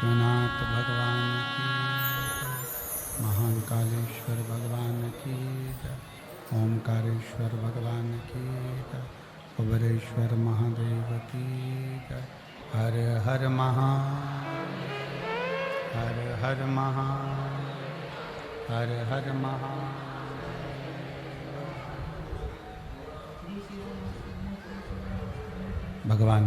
विश्वनाथ भगवान की जय। महाकालेश्वर भगवान की जय। ओमकारेश्वर भगवान की जय। कुबेरेश्वर महादेव की जय। हर हर हर हर हर हर भगवान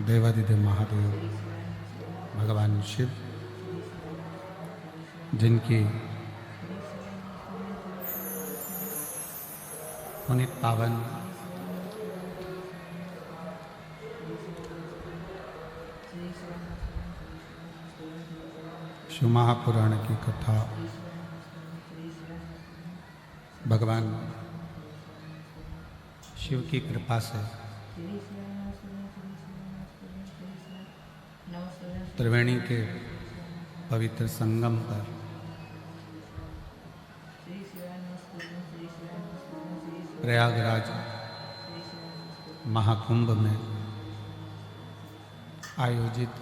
देवादिदेव महादेव भगवान शिव, जिनकी पुनीत पावन शिव महापुराण की कथा भगवान शिव की कृपा से त्रिवेणी के पवित्र संगम पर प्रयागराज महाकुंभ में आयोजित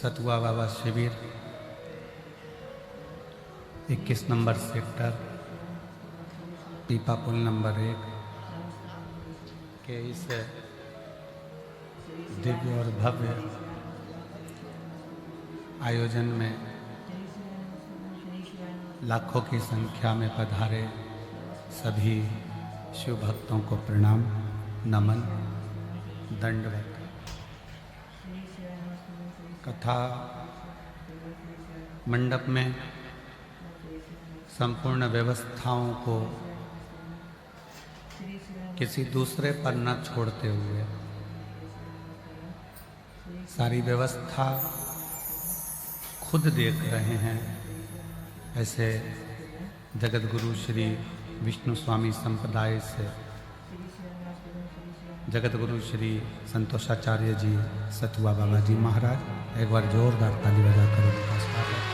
सतुआ बाबा शिविर 21 नंबर सेक्टर पीपा पुल नंबर 1 के इस दिव्य और भव्य आयोजन में लाखों की संख्या में पधारे सभी शिव भक्तों को प्रणाम, नमन, दंडवत। कथा मंडप में संपूर्ण व्यवस्थाओं को किसी दूसरे पर न छोड़ते हुए सारी व्यवस्था खुद देख रहे हैं, ऐसे जगत गुरु श्री विष्णु स्वामी संप्रदाय से जगत गुरु श्री संतोषाचार्य जी सतुआ बाबा जी महाराज, एक बार जोरदार ताली बजाकर उनका स्वागत।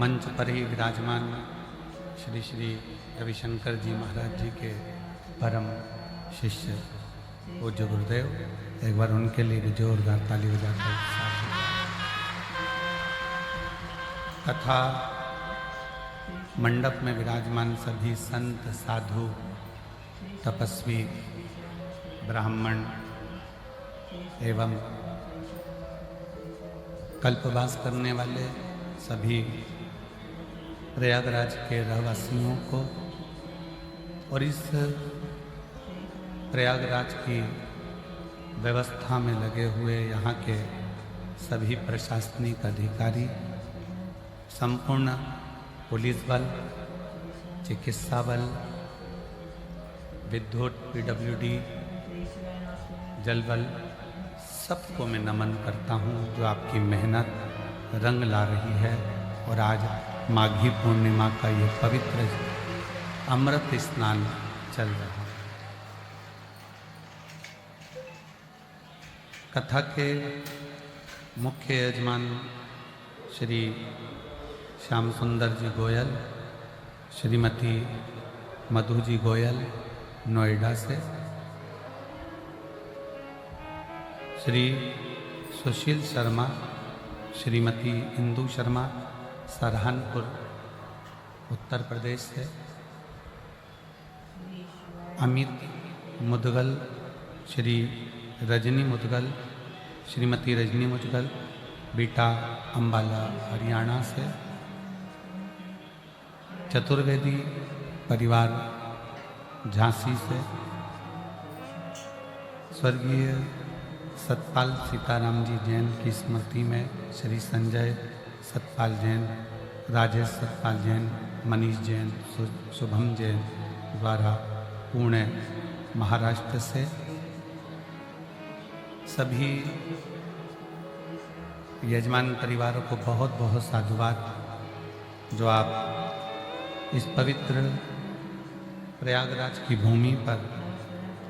मंच पर ही विराजमान श्री श्री रविशंकर जी महाराज जी के परम शिष्य पूज्य गुरुदेव, एक बार उनके लिए भी जोरदार ताली बजाकर तथा मंडप में विराजमान सभी संत, साधु, तपस्वी, ब्राह्मण एवं कल्पवास करने वाले सभी प्रयागराज के रहवासियों को और इस प्रयागराज की व्यवस्था में लगे हुए यहाँ के सभी प्रशासनिक अधिकारी, संपूर्ण पुलिस बल, चिकित्सा बल, विद्युत, पीडब्ल्यूडी, जल बल, सबको मैं नमन करता हूँ जो आपकी मेहनत रंग ला रही है। और आज माघी पूर्णिमा का ये पवित्र अमृत स्नान चल रहा है। कथा के मुख्य यजमान श्री श्याम सुंदर जी गोयल, श्रीमती मधु जी गोयल नोएडा से, श्री सुशील शर्मा, श्रीमती इंदु शर्मा सरहानपुर उत्तर प्रदेश से, अमित मुदगल, श्री रजनी मुदगल, श्रीमती रजनी मुदगल बीटा अम्बाला हरियाणा से, चतुर्वेदी परिवार झांसी से, स्वर्गीय सतपाल सीताराम जी जैन की स्मृति में श्री संजय सतपाल जैन, राजेश सतपाल जैन, मनीष जैन, शुभम जैन द्वारा पुणे महाराष्ट्र से, सभी यजमान परिवारों को बहुत बहुत साधुवाद जो आप इस पवित्र प्रयागराज की भूमि पर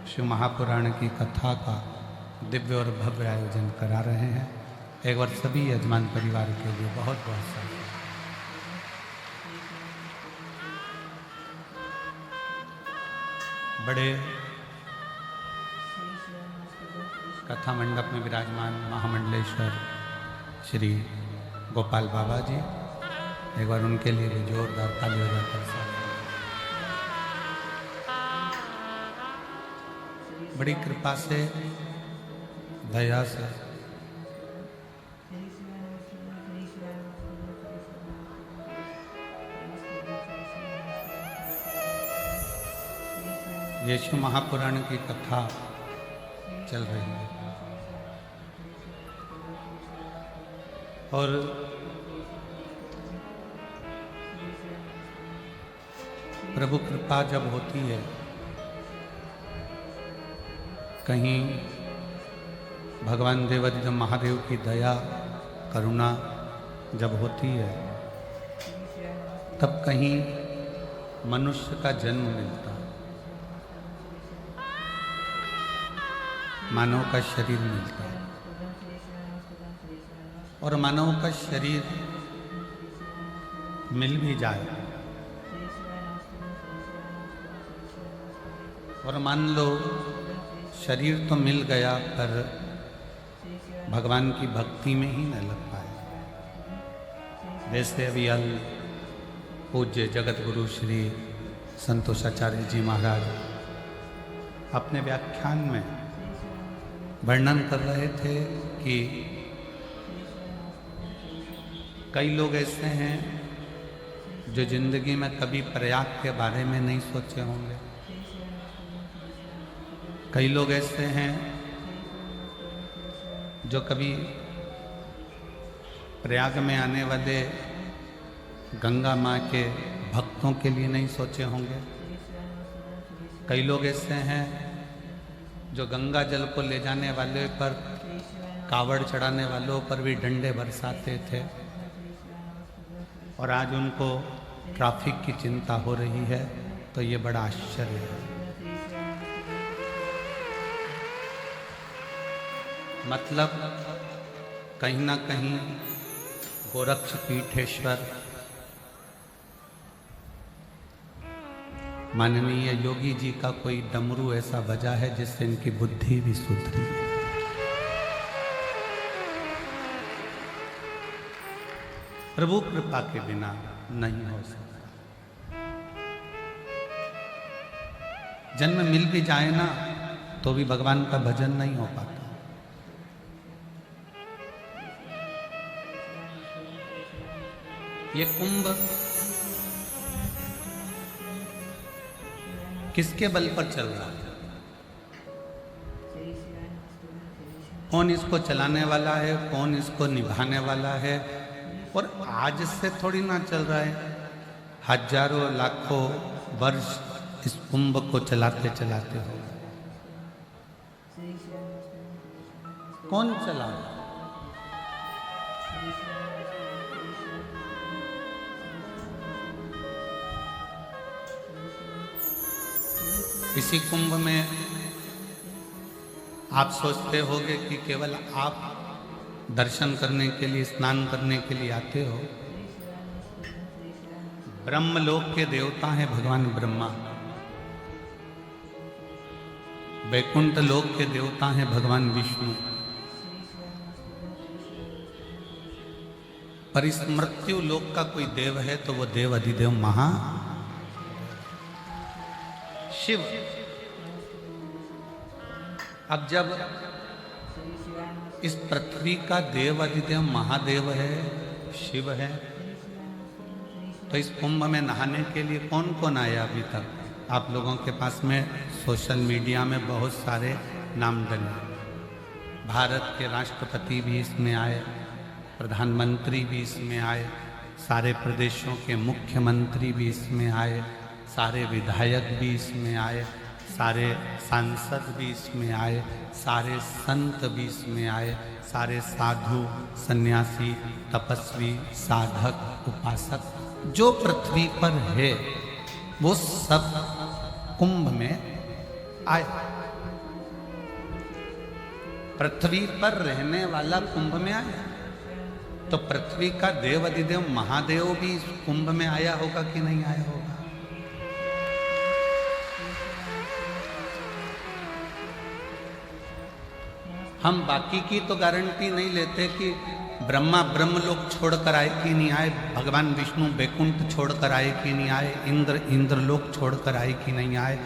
शिव महापुराण की कथा का दिव्य और भव्य आयोजन करा रहे हैं। एक बार सभी यजमान परिवार के लिए बहुत बहुत साधुवाद। बड़े कथा मंडप में विराजमान महामंडलेश्वर श्री गोपाल बाबा जी, एक बार उनके लिए भी जोरदार ताली बजाकर बड़ी कृपा से, दया से यीशु महापुराण की कथा चल रही है और प्रभु कृपा जब होती है, कहीं भगवान देवाधिदेव महादेव की दया करुणा जब होती है, तब कहीं मनुष्य का जन्म मिलता है, मानव का शरीर मिलता है। और मानव का शरीर मिल भी जाए और मान लो शरीर तो मिल गया पर भगवान की भक्ति में ही न लग पाए। जैसे अभी अल पूज्य जगत गुरु श्री संतोषाचार्य जी महाराज अपने व्याख्यान में वर्णन कर रहे थे कि कई लोग ऐसे हैं जो जिंदगी में कभी प्रयाग के बारे में नहीं सोचे होंगे। कई लोग ऐसे हैं जो कभी प्रयाग में आने वाले गंगा माँ के भक्तों के लिए नहीं सोचे होंगे। कई लोग ऐसे हैं जो गंगा जल को ले जाने वाले पर, कावड़ चढ़ाने वालों पर भी डंडे बरसाते थे और आज उनको ट्रैफिक की चिंता हो रही है, तो ये बड़ा आश्चर्य है। मतलब कहीं ना कहीं गोरक्ष पीठेश्वर माननीय योगी जी का कोई डमरू ऐसा बजा है जिससे इनकी बुद्धि भी सुधरी। प्रभु कृपा के बिना नहीं हो सकता। जन्म मिल भी जाए ना तो भी भगवान का भजन नहीं हो पाता। ये कुंभ किसके बल पर चल रहा है? कौन इसको चलाने वाला है, कौन इसको निभाने वाला है? और आज से थोड़ी ना चल रहा है, हजारों लाखों वर्ष इस कुंभ को चलाते चलाते हो। कौन चला? इसी कुंभ में आप सोचते होंगे कि केवल आप दर्शन करने के लिए, स्नान करने के लिए आते हो। ब्रह्मलोक के देवता हैं भगवान ब्रह्मा, वैकुंठ लोक के देवता हैं भगवान विष्णु, पर इस मृत्यु लोक का कोई देव है तो वो देव अधिदेव महा शिव। अब जब इस पृथ्वी का देव अधिदेव महादेव है, शिव है, तो इस कुंभ में नहाने के लिए कौन कौन आया अभी तक? आप लोगों के पास में सोशल मीडिया में बहुत सारे नाम डले। भारत के राष्ट्रपति भी इसमें आए, प्रधानमंत्री भी इसमें आए, सारे प्रदेशों के मुख्यमंत्री भी इसमें आए, सारे विधायक भी इसमें आए, सारे सांसद भी इसमें आए, सारे संत भी इसमें आए, सारे साधु सन्यासी तपस्वी साधक उपासक जो पृथ्वी पर है वो सब कुंभ में आए। पृथ्वी पर रहने वाला कुंभ में आया, तो पृथ्वी का देव अधिदेव महादेव भी इस कुंभ में आया होगा कि नहीं आया होगा? हम बाकी की तो गारंटी नहीं लेते कि ब्रह्मा ब्रह्मलोक छोड़कर आए कि नहीं आए, भगवान विष्णु बैकुंठ छोड़कर आए कि नहीं आए, इंद्र इंद्रलोक छोड़कर आए कि नहीं आए,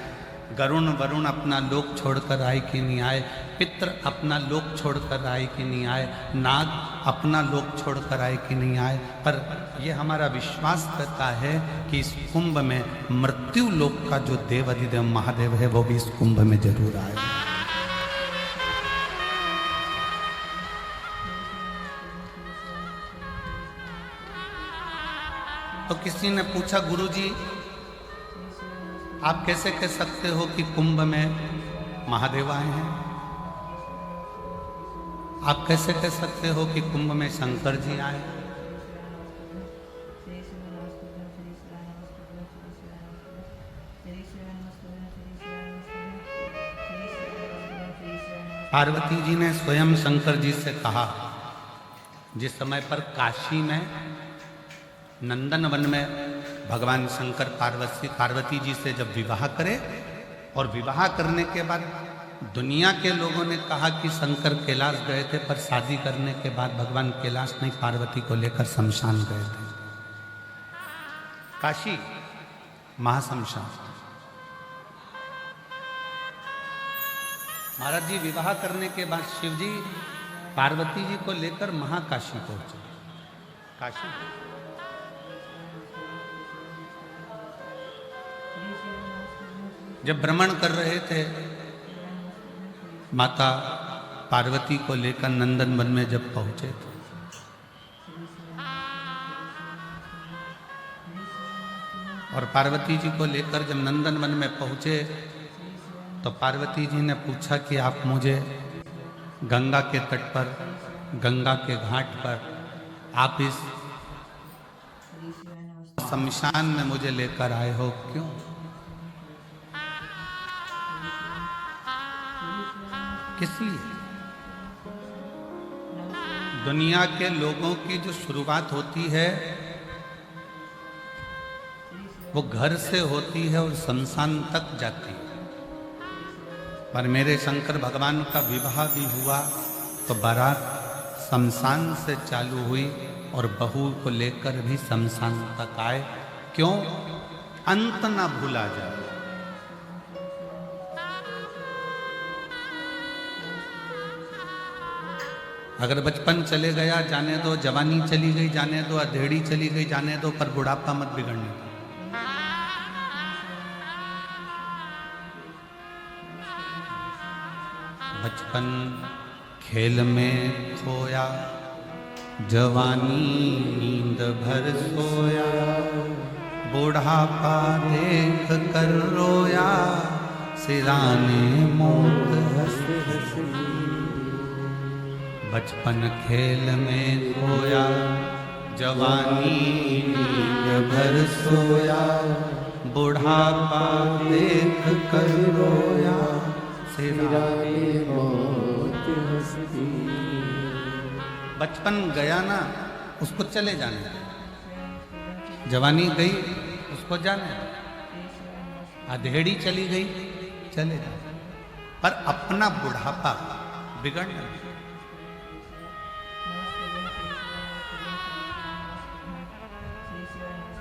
गरुण वरुण अपना लोक छोड़कर आए कि नहीं आए, पितृ अपना लोक छोड़कर आए कि नहीं आए, नाग अपना लोक छोड़कर आए कि नहीं आए। पर यह हमारा विश्वास करता है कि इस कुंभ में मृत्यु लोक का जो देव अधिदेव महादेव है वो भी इस कुंभ में जरूर आए। तो किसी ने पूछा, गुरुजी आप कैसे कह सकते हो कि कुंभ में महादेव आए हैं? आप कैसे कह सकते हो कि कुंभ में शंकर जी आए? पार्वती जी ने स्वयं शंकर जी से कहा, जिस समय पर काशी में नंदन वन में भगवान शंकर पार्वती जी से जब विवाह करे और विवाह करने के बाद दुनिया के लोगों ने कहा कि शंकर कैलाश गए थे, पर शादी करने के बाद भगवान कैलाश नहीं पार्वती को लेकर शमशान गए थे। काशी महाशमशान। महाराज जी विवाह करने के बाद शिव जी पार्वती जी को लेकर महाकाशी पहुंचे। काशी जब भ्रमण कर रहे थे, माता पार्वती को लेकर नंदन वन में जब पहुंचे थे, और पार्वती जी को लेकर जब नंदन वन में पहुंचे तो पार्वती जी ने पूछा कि आप मुझे गंगा के तट पर, गंगा के घाट पर आप इस शमशान में मुझे लेकर आए हो, क्यों? किस लिए? दुनिया के लोगों की जो शुरुआत होती है वो घर से होती है और शमशान तक जाती है। पर मेरे शंकर भगवान का विवाह भी हुआ तो बारात शमशान से चालू हुई और बहू को लेकर भी शमशान तक आए। क्यों? अंत ना भूला जाए। अगर बचपन चले गया जाने दो, जवानी चली गई जाने दो, अधेड़ी चली गई जाने दो, पर बुढ़ापा मत बिगड़ने दो। बचपन खेल में खोया, जवानी नींद भर सोया, बुढ़ापा देख कर रोया, सिराने मौत हंस हंस। बचपन खेल में खोया, जवानी नींद भर सोया, बुढ़ापा देख कर रोया, सिराने मौत हंसती। बचपन गया ना, उसको चले जाने दो। जवानी गई, उसको जाने दो। अधेड़ी चली गई, चले जाए, पर अपना बुढ़ापा बिगड़ना।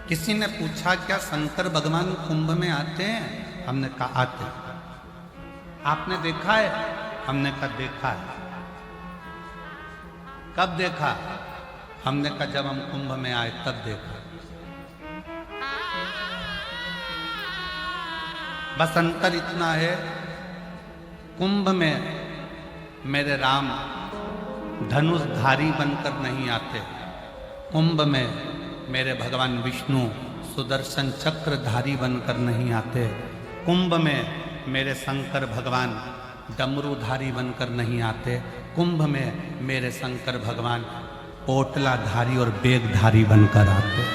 किसी ने पूछा, क्या शंकर भगवान कुंभ में आते हैं? हमने कहा आते। आपने देखा है? हमने कहा देखा है। कब देखा? हमने कहा जब हम कुंभ में आए तब देखा। बस अंतर इतना है, कुंभ में मेरे राम धनुषधारी बनकर नहीं आते, कुंभ में मेरे भगवान विष्णु सुदर्शन चक्रधारी बनकर नहीं आते, कुंभ में मेरे शंकर भगवान डमरूधारी बनकर नहीं आते, कुंभ में मेरे शंकर भगवान पोटलाधारी और बेगधारी बनकर आते।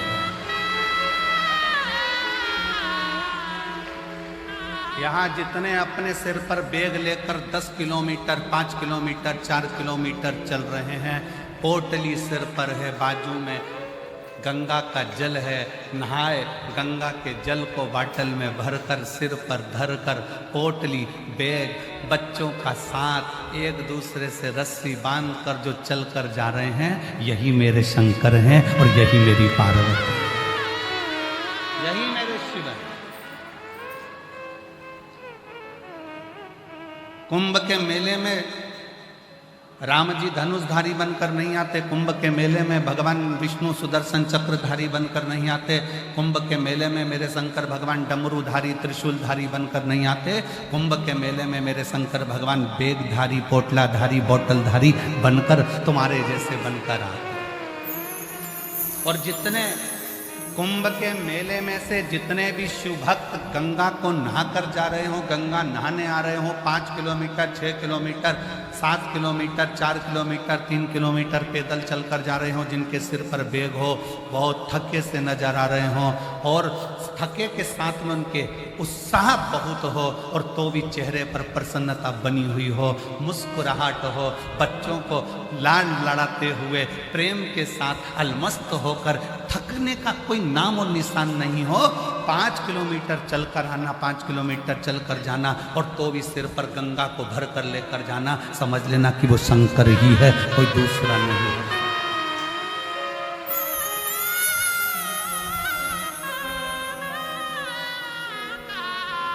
यहाँ जितने अपने सिर पर बेग लेकर 10 किलोमीटर, 5 किलोमीटर, 4 किलोमीटर चल रहे हैं, पोटली सिर पर है, बाजू में गंगा का जल है, नहाए गंगा के जल को बाटल में भरकर सिर पर धरकर, पोटली बैग बच्चों का साथ एक दूसरे से रस्सी बांधकर जो चलकर जा रहे हैं, यही मेरे शंकर हैं और यही मेरी पार्वती, यही मेरे शिव हैं। कुंभ के मेले में राम जी धनुषधारी बनकर नहीं आते, कुंभ के मेले में भगवान विष्णु सुदर्शन चक्रधारी बनकर नहीं आते, कुंभ के मेले में मेरे शंकर भगवान डमरूधारी त्रिशूलधारी बनकर नहीं आते, कुंभ के मेले में मेरे शंकर भगवान बेगधारी पोटलाधारी बोतलधारी बनकर तुम्हारे जैसे बनकर आते। और जितने कुंभ के मेले में से जितने भी शिव भक्त गंगा को नहा कर जा रहे हो, गंगा नहाने आ रहे हो, 5 kilometre 6 kilometre 7 kilometre 4 kilometre 3 kilometre पैदल चलकर जा रहे हो, जिनके सिर पर बैग हो, बहुत थके से नजर आ रहे हो और थके के साथ में उनके उत्साह बहुत हो और तो भी चेहरे पर प्रसन्नता बनी हुई हो, मुस्कुराहट हो, बच्चों को लाड लड़ाते हुए प्रेम के साथ अलमस्त होकर थकने का कोई नाम और निशान नहीं हो, 5 किलोमीटर चलकर आना, 5 किलोमीटर चलकर जाना और तो भी सिर पर गंगा को भर कर लेकर जाना, समझ लेना कि वो शंकर ही है, कोई दूसरा नहीं है।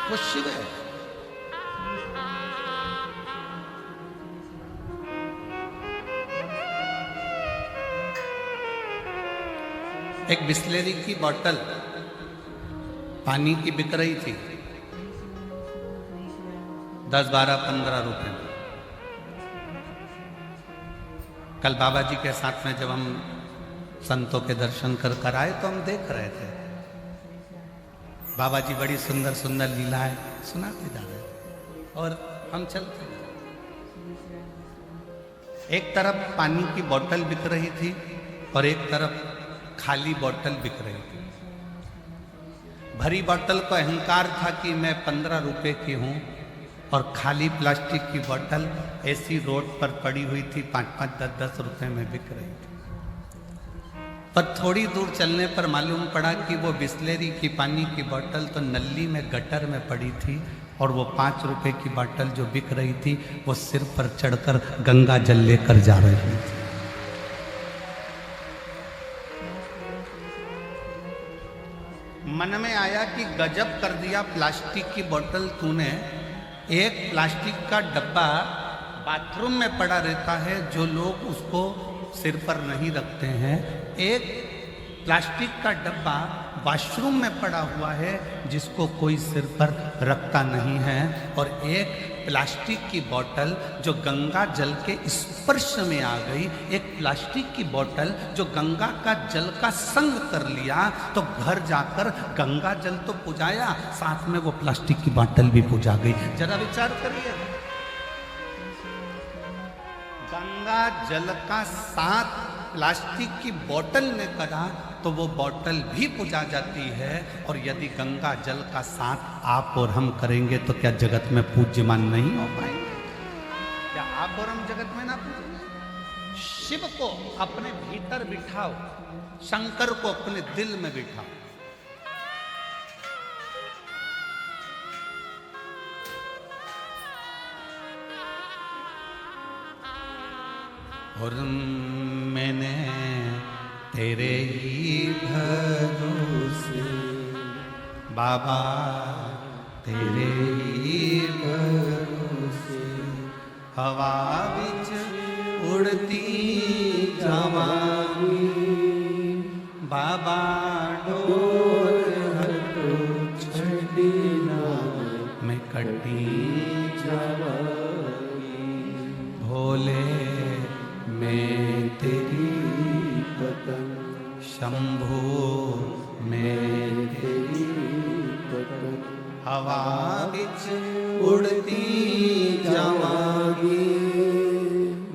वो शिव है। एक बिस्लेरी की बोतल पानी की बिक रही थी 10, 12, 15 रुपए में। कल बाबा जी के साथ में जब हम संतों के दर्शन कर आए तो हम देख रहे थे बाबा जी बड़ी सुंदर सुंदर लीलाएं सुनाते जा रहे और हम चलते। एक तरफ पानी की बोतल बिक रही थी और एक तरफ खाली बोतल बिक रही थी। भरी बोतल को अहंकार था कि मैं 15 रुपए की हूं और खाली प्लास्टिक की बोतल ऐसी रोड पर पड़ी हुई थी 5-5, 10-10 रुपए में बिक रही थी। पर थोड़ी दूर चलने पर मालूम पड़ा कि वो बिस्लेरी की पानी की बोतल तो नली में गटर में पड़ी थी और वो 5 रुपए की बोतल जो बिक रही थी वो सिर पर चढ़कर गंगा जल लेकर जा रही थी। मन में आया कि गजब कर दिया प्लास्टिक की बोतल तूने। एक प्लास्टिक का डब्बा बाथरूम में पड़ा रहता है जो लोग उसको सिर पर नहीं रखते हैं, एक प्लास्टिक का डब्बा वॉशरूम में पड़ा हुआ है जिसको कोई सिर पर रखता नहीं है, और एक प्लास्टिक की बोतल जो गंगा जल के स्पर्श में आ गई, एक प्लास्टिक की बोतल जो गंगा का जल का संग कर लिया, तो घर जाकर गंगा जल तो पुजाया, साथ में वो प्लास्टिक की बोतल भी पुजा गई। जरा विचार करिए, गंगा जल का साथ प्लास्टिक की बोतल ने करा तो वो बोतल भी पुजा जाती है, और यदि गंगा जल का साथ आप और हम करेंगे तो क्या जगत में पूज्यमान नहीं हो पाएंगे? क्या आप और हम जगत में ना पूजेंगे? शिव को अपने भीतर बिठाओ, शंकर को अपने दिल में बिठाओ। और मैंने तेरे ही भरोसे बाबा, तेरे ही भरोसे हवा विच उड़ती जावांगी, बाबा डोर हटो छड़ी ना मैं कटी जावांगी, भोले मैं तेरी पतंग, शंभू मैं तेरी पतंग, हवा विच उड़ती जावांगी,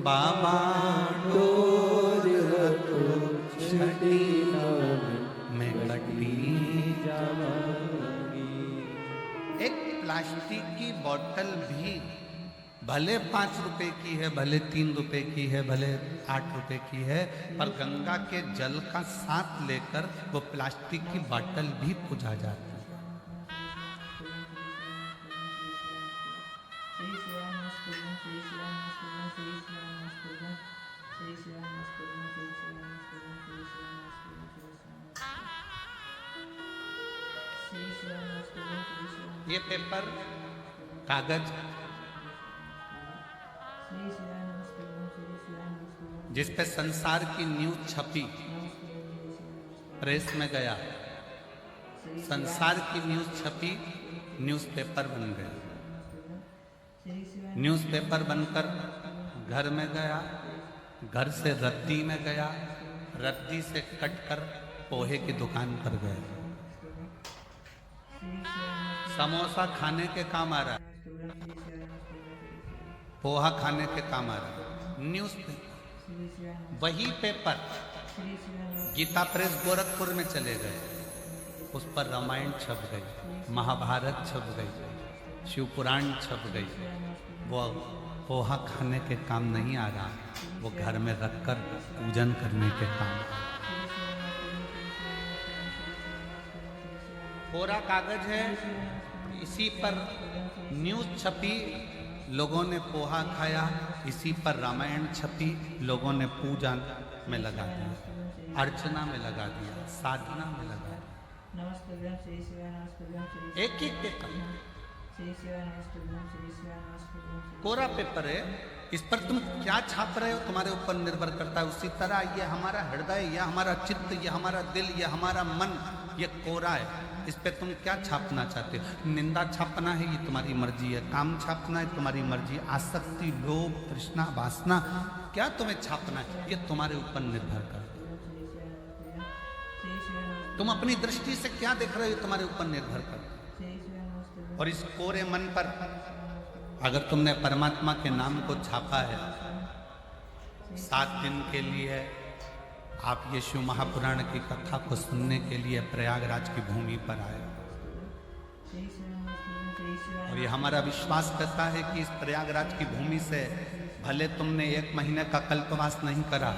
बाबा डोर रखो छड़ी ना मैं कटी जावांगी। एक प्लास्टिक की बोतल भी भले 5 रुपए की है, भले 3 रुपए की है, भले 8 रुपए की है, पर गंगा के जल का साथ लेकर वो प्लास्टिक की बोतल भी पूजा जाती है। ये पेपर, कागज जिस पे संसार की न्यूज छपी, प्रेस में गया, संसार की न्यूज छपी, न्यूज़पेपर बन गया। न्यूज़पेपर बनकर घर में गया, घर से रद्दी में गया, रद्दी से कटकर पोहे की दुकान पर गया। समोसा खाने के काम आ रहा है, पोहा खाने के काम आ रहा है। न्यूज़पेपर, वही पेपर गीता प्रेस गोरखपुर में चले गए, उस पर रामायण छप गई, महाभारत छप गई, शिव पुराण छप गई। वो पोहा खाने के काम नहीं आ रहा, वो घर में रखकर पूजन करने के काम। कोरा कागज है, इसी पर न्यूज छपी, लोगों ने पोहा खाया, इसी पर रामायण छपी, लोगों ने पूजा में लगा दिया, अर्चना में लगा दिया, साधना में लगा दिया। एक एक पेपर, कोरा पेपर है, इस पर तुम क्या छाप रहे हो तुम्हारे ऊपर निर्भर करता है। उसी तरह ये हमारा हृदय, ये हमारा चित्त, ये हमारा दिल, ये हमारा मन, ये कोरा है, इस पे तुम क्या छापना चाहते हो। निंदा छापना है, ये तुम्हारी मर्जी है। काम छापना है, तुम्हारी मर्जी। आसक्ति, लोभ, तृष्णा, वासना, क्या तुम्हें छापना है, ये तुम्हारे ऊपर निर्भर करता है। तुम अपनी दृष्टि से क्या देख रहे हो, तुम्हारे ऊपर निर्भर करता है। और इस कोरे मन पर अगर तुमने परमात्मा के नाम को छापा है, 7 दिन के लिए आप ये शिव महापुराण की कथा को सुनने के लिए प्रयागराज की भूमि पर आए, और ये हमारा विश्वास करता है कि इस प्रयागराज की भूमि से भले तुमने 1 महीने का कल्पवास नहीं करा,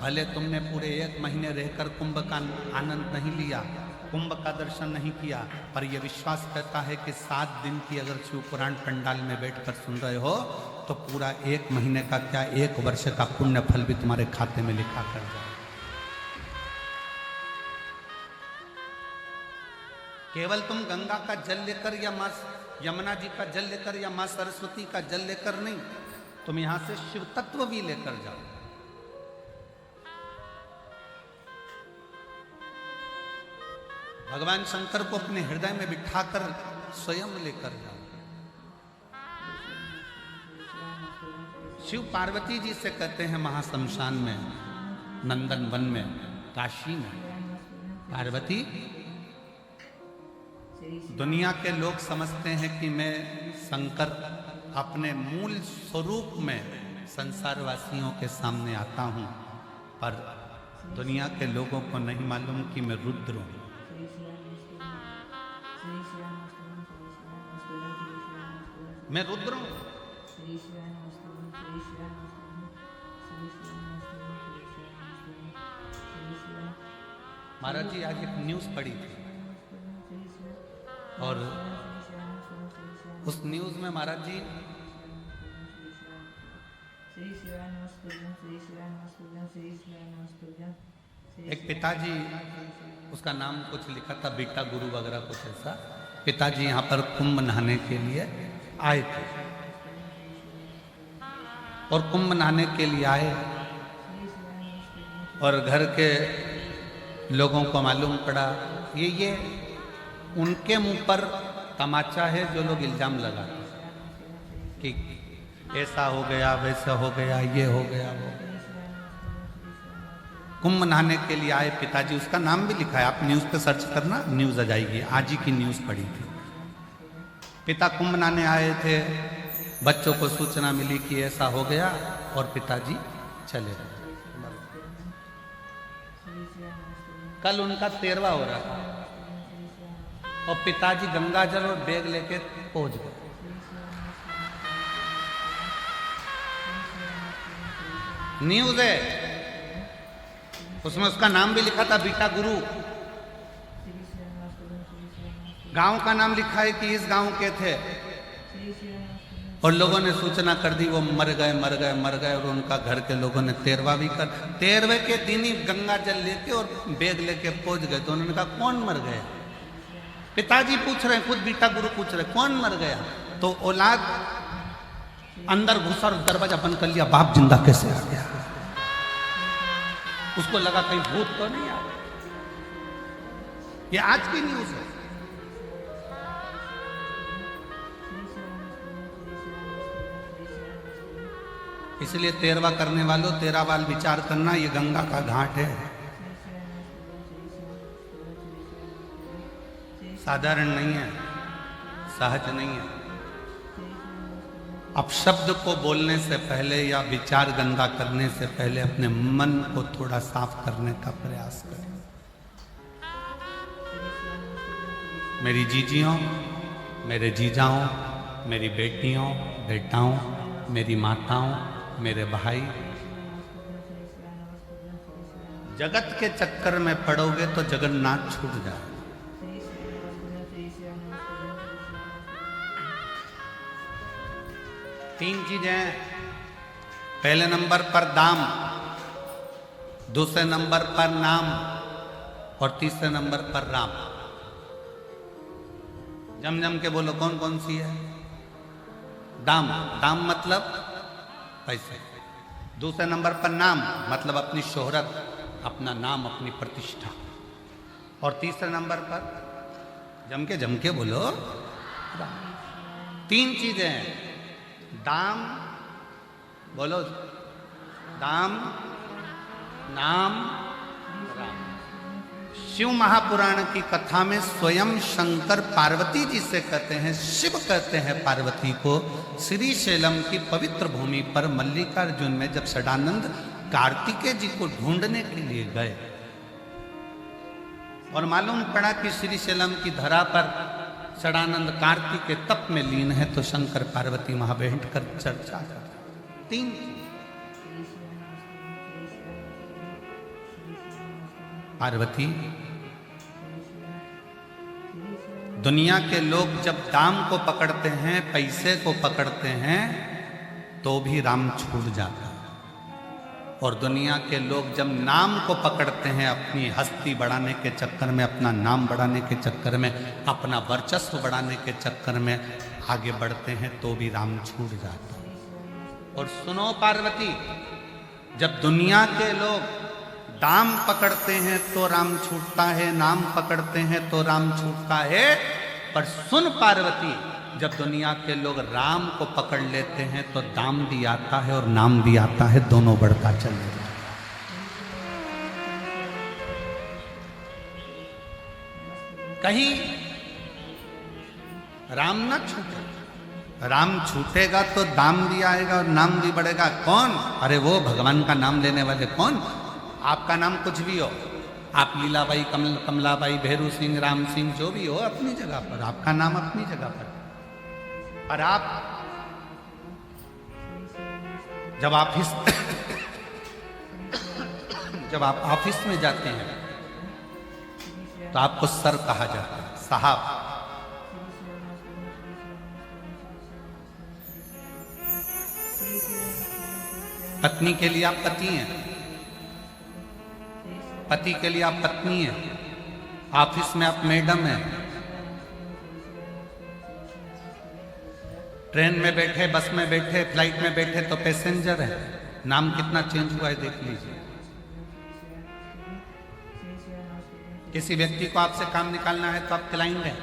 भले तुमने पूरे 1 महीने रहकर कुंभ का आनंद नहीं लिया, कुंभ का दर्शन नहीं किया, पर यह विश्वास करता है कि 7 दिन की अगर शिव पुराण पंडाल में बैठकर सुन रहे हो तो पूरा 1 महीने का क्या 1 वर्ष का पुण्य फल भी तुम्हारे खाते में लिखा कर जाए। केवल तुम गंगा का जल लेकर या मां यमुना जी का जल लेकर या मां सरस्वती का जल लेकर नहीं, तुम यहां से शिव तत्व भी लेकर जाओ। भगवान शंकर को अपने हृदय में बिठाकर स्वयं लेकर जाओ। शिव पार्वती जी से कहते हैं महाशमशान में, नंदन वन में, काशी में, पार्वती दुनिया के लोग समझते हैं कि मैं शंकर अपने मूल स्वरूप में संसारवासियों के सामने आता हूं, पर दुनिया के लोगों को नहीं मालूम कि मैं रुद्र हूं। मैं रुद्र हूं। महाराज जी आज एक न्यूज पढ़ी थी, और उस न्यूज में महाराज जी एक पिताजी, उसका नाम कुछ लिखा था बेटा गुरु वगैरह कुछ ऐसा, पिताजी यहाँ पर कुंभ नहाने के लिए आए थे, और कुंभ नहाने के लिए आए और घर के लोगों को मालूम पड़ा ये उनके मुंह पर तमाचा है जो लोग इल्जाम लगाते कि ऐसा हो गया, वैसा हो गया, ये हो गया, वो। कुंभ नहाने के लिए आए पिताजी, उसका नाम भी लिखा है, आप न्यूज़ पे सर्च करना, न्यूज़ आ जाएगी। आज ही की न्यूज़ पढ़ी थी। पिता कुंभ नहाने आए थे, बच्चों को सूचना मिली कि ऐसा हो गया, और पिताजी चले गए। कल उनका 13वां हो रहा था, और पिताजी गंगाजल और बैग लेके पहुंच गए। न्यूज है, उसमें उसका नाम भी लिखा था बीटा गुरु। गांव का नाम लिखा है कि इस गांव के थे, और लोगों ने सूचना कर दी वो मर गए। और उनका घर के लोगों ने 13वां भी कर, 13वें के दिन ही गंगा जल लेके और बैग लेके पहुंच गए। तो उन्होंने कहा कौन मर गया? पिताजी पूछ रहे हैं, खुद बीटा गुरु पूछ रहे कौन मर गया? तो औलाद अंदर घुसा और दरवाजा बंद कर लिया, बाप जिंदा कैसे आ गया? उसको लगा कहीं भूत तो नहीं आ गया। ये आज की न्यूज है। इसलिए 13वां करने वालों 13 बार विचार करना, ये गंगा का घाट है, साधारण नहीं है, सहज नहीं है। अब शब्द को बोलने से पहले या विचार गंगा करने से पहले अपने मन को थोड़ा साफ करने का प्रयास करें। मेरी जीजियों, मेरे जीजाओं, मेरी बेटियों, बेटाओं, मेरी माताओं, मेरे भाई, जगत के चक्कर में पड़ोगे तो जगन्नाथ छूट जाए। तीन चीजें, पहले नंबर पर दाम, दूसरे नंबर पर नाम, और तीसरे नंबर पर राम। जम जम के बोलो कौन कौन सी है? दाम, दाम मतलब पैसे। दूसरे नंबर पर नाम मतलब अपनी शोहरत, अपना नाम, अपनी प्रतिष्ठा। और तीसरे नंबर पर जम के बोलो राम। तीन चीजें हैं, दाम, बोलो दाम, नाम, राम। शिव महापुराण की कथा में स्वयं शंकर पार्वती जी से कहते हैं, शिव कहते हैं पार्वती को, श्री शैलम की पवित्र भूमि पर मल्लिकार्जुन में जब षडानंद कार्तिकेय जी को ढूंढने के लिए गए और मालूम पड़ा कि श्री शैलम की धरा पर षडानंद कार्तिक के तप में लीन है, तो शंकर पार्वती वहां बैठ कर चर्चा कर। तीन, पार्वती, दुनिया के लोग जब दाम को पकड़ते हैं, पैसे को पकड़ते हैं, तो भी राम छूट जाता है। और दुनिया के लोग जब नाम को पकड़ते हैं, अपनी हस्ती बढ़ाने के चक्कर में, अपना नाम बढ़ाने के चक्कर में, अपना वर्चस्व बढ़ाने के चक्कर में आगे बढ़ते हैं, तो भी राम छूट जाता है। और सुनो पार्वती, जब दुनिया के लोग दाम पकड़ते हैं तो राम छूटता है, नाम पकड़ते हैं तो राम छूटता है। पर सुन पार्वती, जब दुनिया के लोग राम को पकड़ लेते हैं तो दाम भी आता है और नाम भी आता है, दोनों बढ़ता चलेगा। कहीं राम ना छूटे, राम छूटेगा तो दाम भी आएगा और नाम भी बढ़ेगा। कौन? अरे वो भगवान का नाम लेने वाले। कौन? आपका नाम कुछ भी हो, आप लीलाबाई, कमलाबाई, भैरू सिंह, राम सिंह, जो भी हो अपनी जगह पर, आपका नाम अपनी जगह पर। और आप जब आप ऑफिस में जाते हैं तो आपको सर कहा जाता है, साहब। पत्नी के लिए आप पति हैं, पति के लिए आप पत्नी हैं, ऑफिस में आप मैडम हैं, ट्रेन में बैठे, बस में बैठे, फ्लाइट में बैठे तो पैसेंजर है। नाम कितना चेंज हुआ है देख लीजिए। किसी व्यक्ति को आपसे काम निकालना है तो आप क्लाइंट हैं,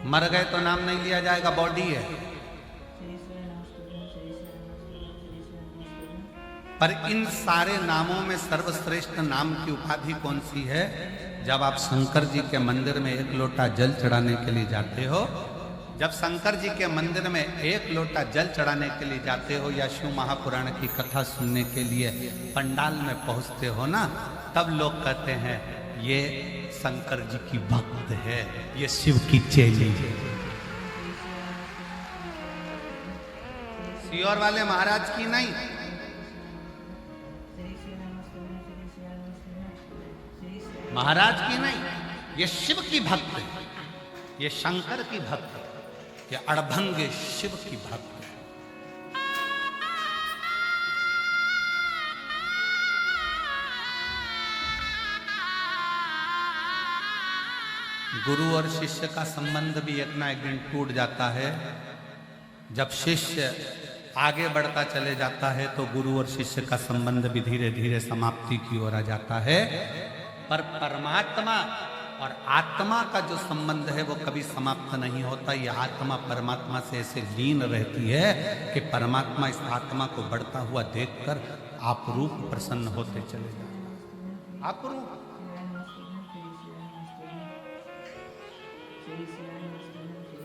मर गए तो नाम नहीं लिया जाएगा, बॉडी है। पर इन सारे नामों में सर्वश्रेष्ठ नाम की उपाधि कौन सी है? जब आप शंकर जी के मंदिर में एक लोटा जल चढ़ाने के लिए जाते हो, जब शंकर जी के मंदिर में एक लोटा जल चढ़ाने के लिए जाते हो या शिव महापुराण की कथा सुनने के लिए पंडाल में पहुंचते हो ना, तब लोग कहते हैं ये शंकर जी की भक्त है, ये शिव की चेली है। सीहोर वाले महाराज की नहीं, महाराज की नहीं, ये शिव की भक्त है, ये शंकर की भक्त है, ये अड़भंगे शिव की भक्त है। गुरु और शिष्य का संबंध भी एक ना एक दिन टूट जाता है। जब शिष्य आगे बढ़ता चले जाता है तो गुरु और शिष्य का संबंध भी धीरे धीरे समाप्ति की ओर आ जाता है। पर परमात्मा और आत्मा का जो संबंध है वो कभी समाप्त नहीं होता। यह आत्मा परमात्मा से ऐसे लीन रहती है कि परमात्मा इस आत्मा को बढ़ता हुआ देखकर आपरूप प्रसन्न होते चले जाते। आपरूप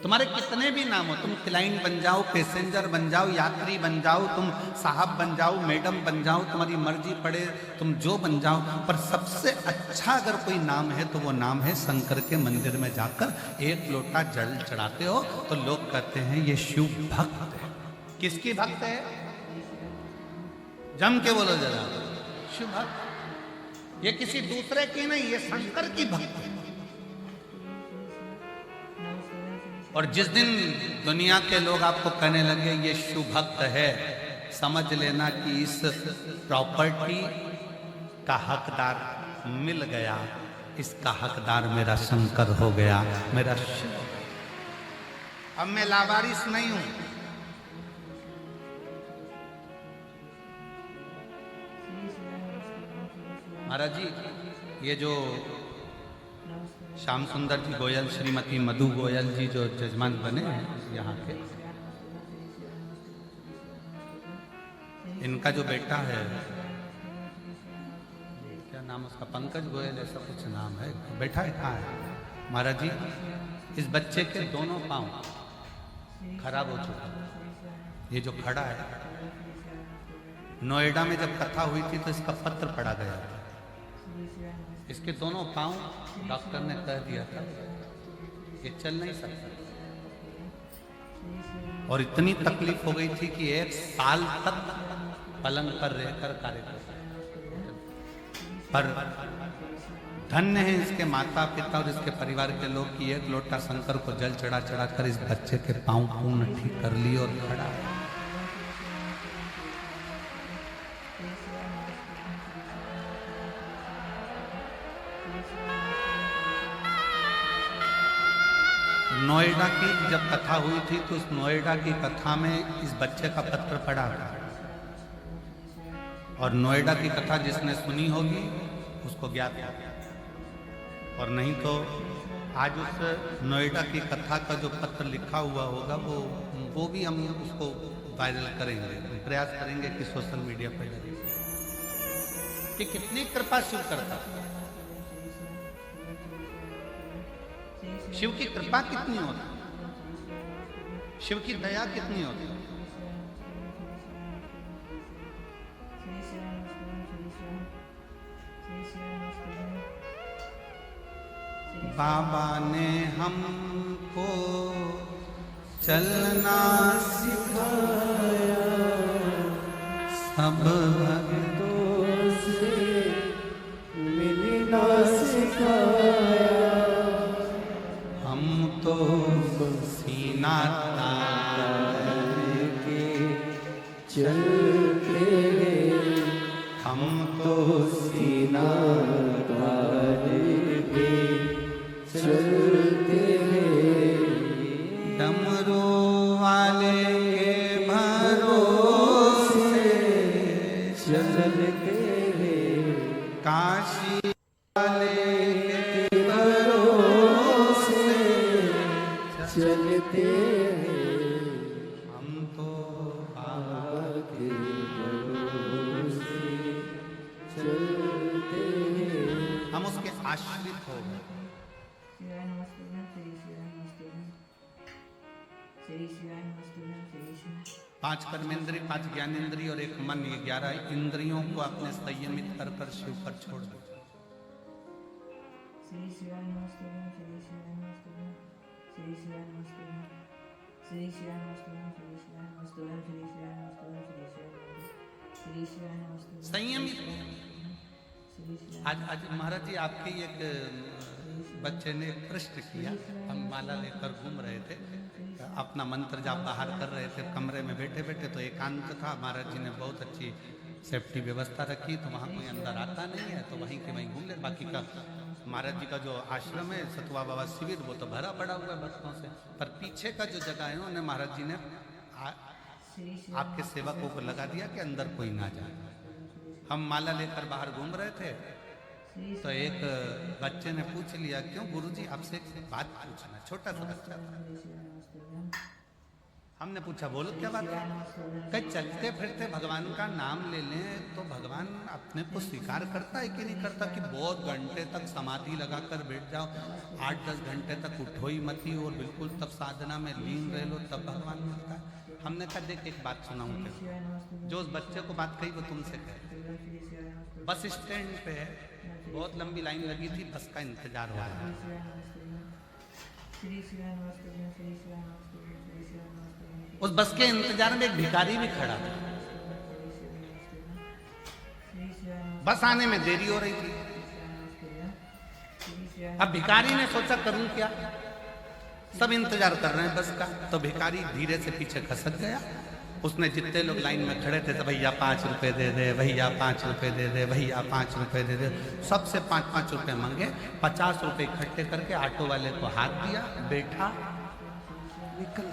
तुम्हारे कितने भी नाम हो, तुम क्लाइंट बन जाओ, पैसेंजर बन जाओ, यात्री बन जाओ, तुम साहब बन जाओ, मैडम बन जाओ, तुम्हारी मर्जी पड़े तुम जो बन जाओ, पर सबसे अच्छा अगर कोई नाम है तो वो नाम है शंकर के मंदिर में जाकर एक लोटा जल चढ़ाते हो तो लोग कहते हैं ये शिव भक्त है। किसकी भक्त है? जम के बोलो जरा, शिव भक्त। ये किसी दूसरे की नहीं, ये शंकर की भक्त है। और जिस दिन दुनिया के लोग आपको कहने लगे ये शिव भक्त है, समझ लेना कि इस प्रॉपर्टी का हकदार मिल गया, इसका हकदार मेरा शंकर हो गया, मेरा शिव। अब मैं लावारिस नहीं हूं। महाराज जी, ये जो श्याम सुंदर जी गोयल, श्रीमती मधु गोयल जी जो जजमान बने हैं यहाँ के, इनका जो बेटा है, क्या नाम उसका, पंकज गोयल ऐसा कुछ नाम है, बेटा है कहाँ है महाराज जी? इस बच्चे के दोनों पांव खराब हो चुके। ये जो खड़ा है, नोएडा में जब कथा हुई थी तो इसका पत्र पढ़ा गया था। इसके दोनों पांव डॉक्टर ने कह दिया था ये चल नहीं सकता, और इतनी तकलीफ हो गई थी कि 1 साल तक पलंग पर रहकर कार्य करता। पर धन्य है इसके माता पिता और इसके परिवार के लोग कि एक लोटा शंकर को जल चढ़ा चढ़ा कर इस बच्चे के पांव पूर्ण ठीक कर लिए और खड़ा है। नोएडा की जब कथा हुई थी तो उस नोएडा की कथा में इस बच्चे का पत्र पड़ा था, और नोएडा की कथा जिसने सुनी होगी उसको ज्ञात है, और नहीं तो आज उस नोएडा की कथा का जो पत्र लिखा हुआ होगा वो भी हम उसको वायरल करेंगे, प्रयास करेंगे कि सोशल मीडिया पर कि कितनी कृपा शिव करता है। शिव की कृपा कितनी होती, शिव की दया कितनी होती। बाबा ने हमको चलना सिखाया, सब भक्तों से मिलना सिखाया, तो सीना तान के चलते हम तो सीना तान के चलते डमरू वाले के भरोसे चलते काशी वाले चलते हम तो बाबा के भरोसे चलते, हम उसके आश्रित हो गए। 5 कर्मेंद्रिय, 5 ज्ञानेंद्रिय और 1 मन, ये 11 इंद्रियों को अपने संयमित कर कर शिव पर छोड़ दो। श्री श्री राम स्तुभ्यं श्री श्री राम स्तुभ्यं श्री श्री राम स्तुभ्यं श्री श्री राम स्तुभ्यं संयमित। आज महाराज जी आपके एक बच्चे ने प्रश्न किया, हम माला लेकर घूम रहे थे, अपना मंत्र जाप बाहर कर रहे थे, कमरे में बैठे बैठे, तो एकांत था, महाराज जी ने बहुत अच्छी सेफ्टी व्यवस्था रखी, तो वहाँ कोई अंदर आता नहीं है, तो वहीं के वहीं घूम ले। बाकी का महाराज जी का जो आश्रम है सतुआ बाबा शिविर, वो तो भरा पड़ा हुआ है भक्तों से, पर पीछे का जो जगह है उन्हें महाराज जी ने आपके सेवकों को लगा दिया कि अंदर कोई ना जाए। हम माला लेकर बाहर घूम रहे थे, तो एक बच्चे ने पूछ लिया, क्यों गुरुजी आपसे एक बात पूछना, छोटा सा बच्चा था। हमने पूछा, बोलो क्या बात है? कहीं चलते फिरते भगवान का नाम ले लें तो भगवान अपने को स्वीकार करता है कि नहीं करता? कि बहुत घंटे तक समाधि लगाकर बैठ जाओ, 8-10 घंटे तक उठो ही मती और बिल्कुल तब साधना में लीन रह लो, तब भगवान मिलता है। हमने कहा, देख एक बात सुनाऊं क्या? जो उस बच्चे को बात कही वो तुमसे कहे। बस स्टैंड पे बहुत लंबी लाइन लगी थी, बस का इंतजार हो रहा है। उस बस के इंतजार में एक भिखारी भी खड़ा था, बस आने में देरी हो रही थी। अब भिखारी ने सोचा, करूं क्या, सब इंतजार कर रहे हैं बस का, तो भिखारी धीरे से पीछे खसक गया। उसने जितने लोग लाइन में खड़े थे, तो भैया 5 रुपए दे दे, भैया 5 रुपए दे दे, भैया 5 रुपए दे दे, सबसे 5-5 रुपए मांगे। 50 रुपए इकट्ठे करके ऑटो वाले को हाथ दिया, बैठा, निकल।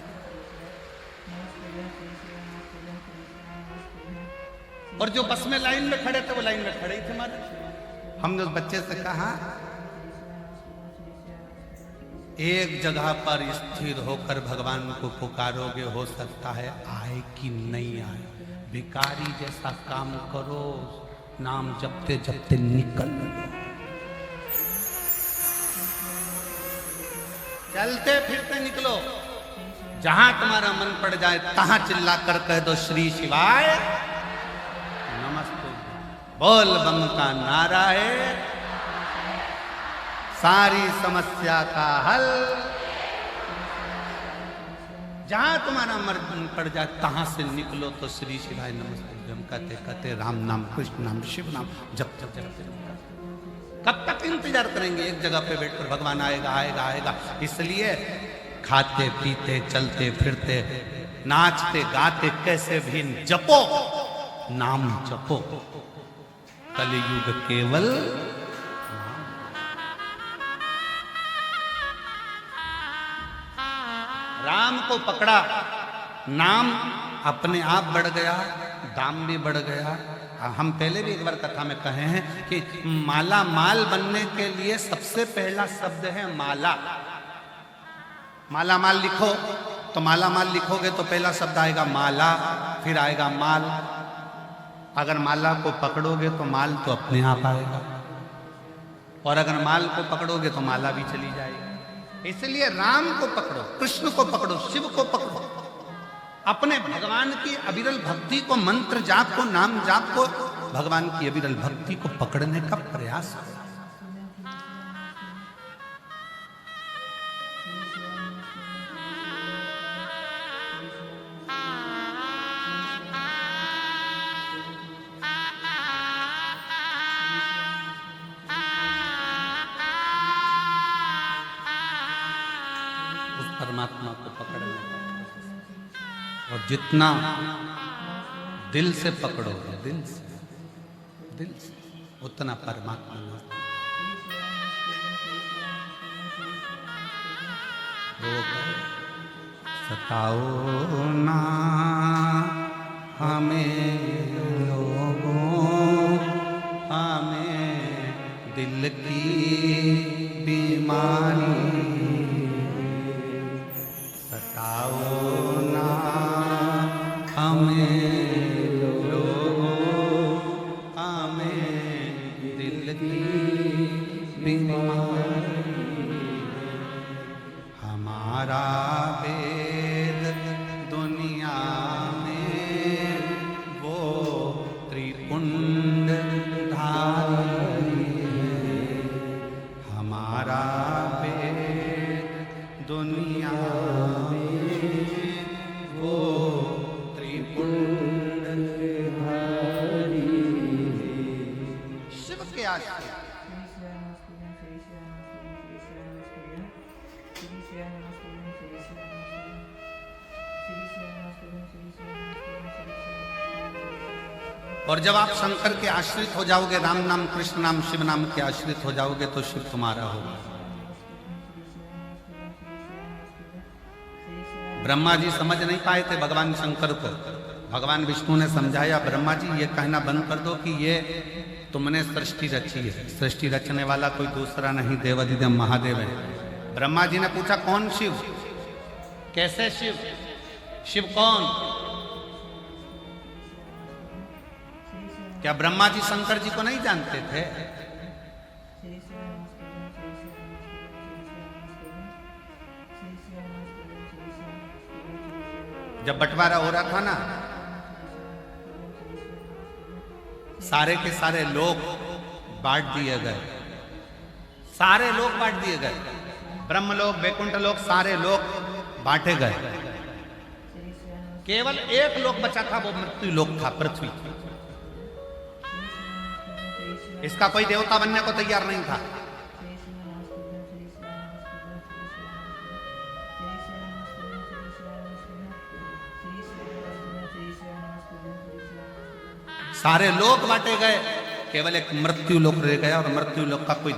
और जो बस में लाइन में खड़े थे वो लाइन में खड़े ही थे हमारे। हमने उस बच्चे से कहा, एक जगह पर स्थिर होकर भगवान को पुकारोगे, हो सकता है आए कि नहीं आए। भिखारी जैसा काम करो, नाम जपते जपते निकल लो, चलते फिरते निकलो, जहां तुम्हारा मन पड़ जाए तहां चिल्ला कर कह दो, श्री शिवाय नमस्ते, बोल बम का नारा है, सारी समस्या का हल। जहां तुम्हारा मन पड़ जाए तहां से निकलो, तो श्री शिवाय नमस्ते हम कहते कहते राम नाम, कृष्ण नाम, शिव नाम जब जब जब। कब तक इंतजार करेंगे? एक जगह पे बैठकर भगवान आएगा आएगा आएगा। इसलिए खाते पीते चलते फिरते नाचते गाते कैसे भी जपो, नाम जपो। कलयुग केवल राम को पकड़ा, नाम अपने आप बढ़ गया, दाम भी बढ़ गया। हम पहले भी एक बार कथा में कहे हैं कि माला माल बनने के लिए सबसे पहला शब्द है माला। माला माल लिखो तो माला माल लिखोगे तो पहला शब्द आएगा माला, फिर आएगा माल। अगर माला को पकड़ोगे तो माल तो अपने आप आएगा, और अगर माल को पकड़ोगे तो माला भी चली जाएगी। इसलिए राम को पकड़ो, कृष्ण को पकड़ो, शिव को पकड़ो, अपने भगवान की अविरल भक्ति को, मंत्र जाप को, नाम जाप को, भगवान की अविरल भक्ति को पकड़ने का प्रयास करो। परमात्मा को पकड़ने का, और जितना दिल से पकड़ोगे, दिल से उतना परमात्मा सताओ ना हमें लोगों, हमें दिल की बीमारी सताओ ना हमें लोगों, हमें दिल की बीमारी। हमारा वेद दुनिया में वो त्रिपुंड धारी है। हमारा वेद दुनिया में और जब आप शंकर के आश्रित हो जाओगे, राम नाम कृष्ण नाम शिव नाम के आश्रित हो जाओगे, तो शिव तुम्हारा होगा। ब्रह्मा जी समझ नहीं पाए थे भगवान शंकर को। भगवान विष्णु ने समझाया, ब्रह्मा जी ये कहना बंद कर दो कि ये तुमने सृष्टि रची है। सृष्टि रचने वाला कोई दूसरा नहीं, देवाधिदेव महादेव है। ब्रह्मा जी ने पूछा, कौन शिव? कैसे शिव? शिव कौन? क्या ब्रह्मा जी शंकर जी को नहीं जानते थे? जब बंटवारा हो रहा था ना, सारे के सारे लोग बांट दिए गए। सारे लोग बांट दिए गए, ब्रह्मलोक, वैकुंठ लोक, सारे लोग बांटे गए। केवल एक लोक बचा था, वो मृत्यु लोक था, पृथ्वी। इसका कोई देवता बनने को तैयार नहीं था। सारे लोक बांटे गए, केवल एक मृत्यु लोक रह गया, और मृत्यु लोक का कोई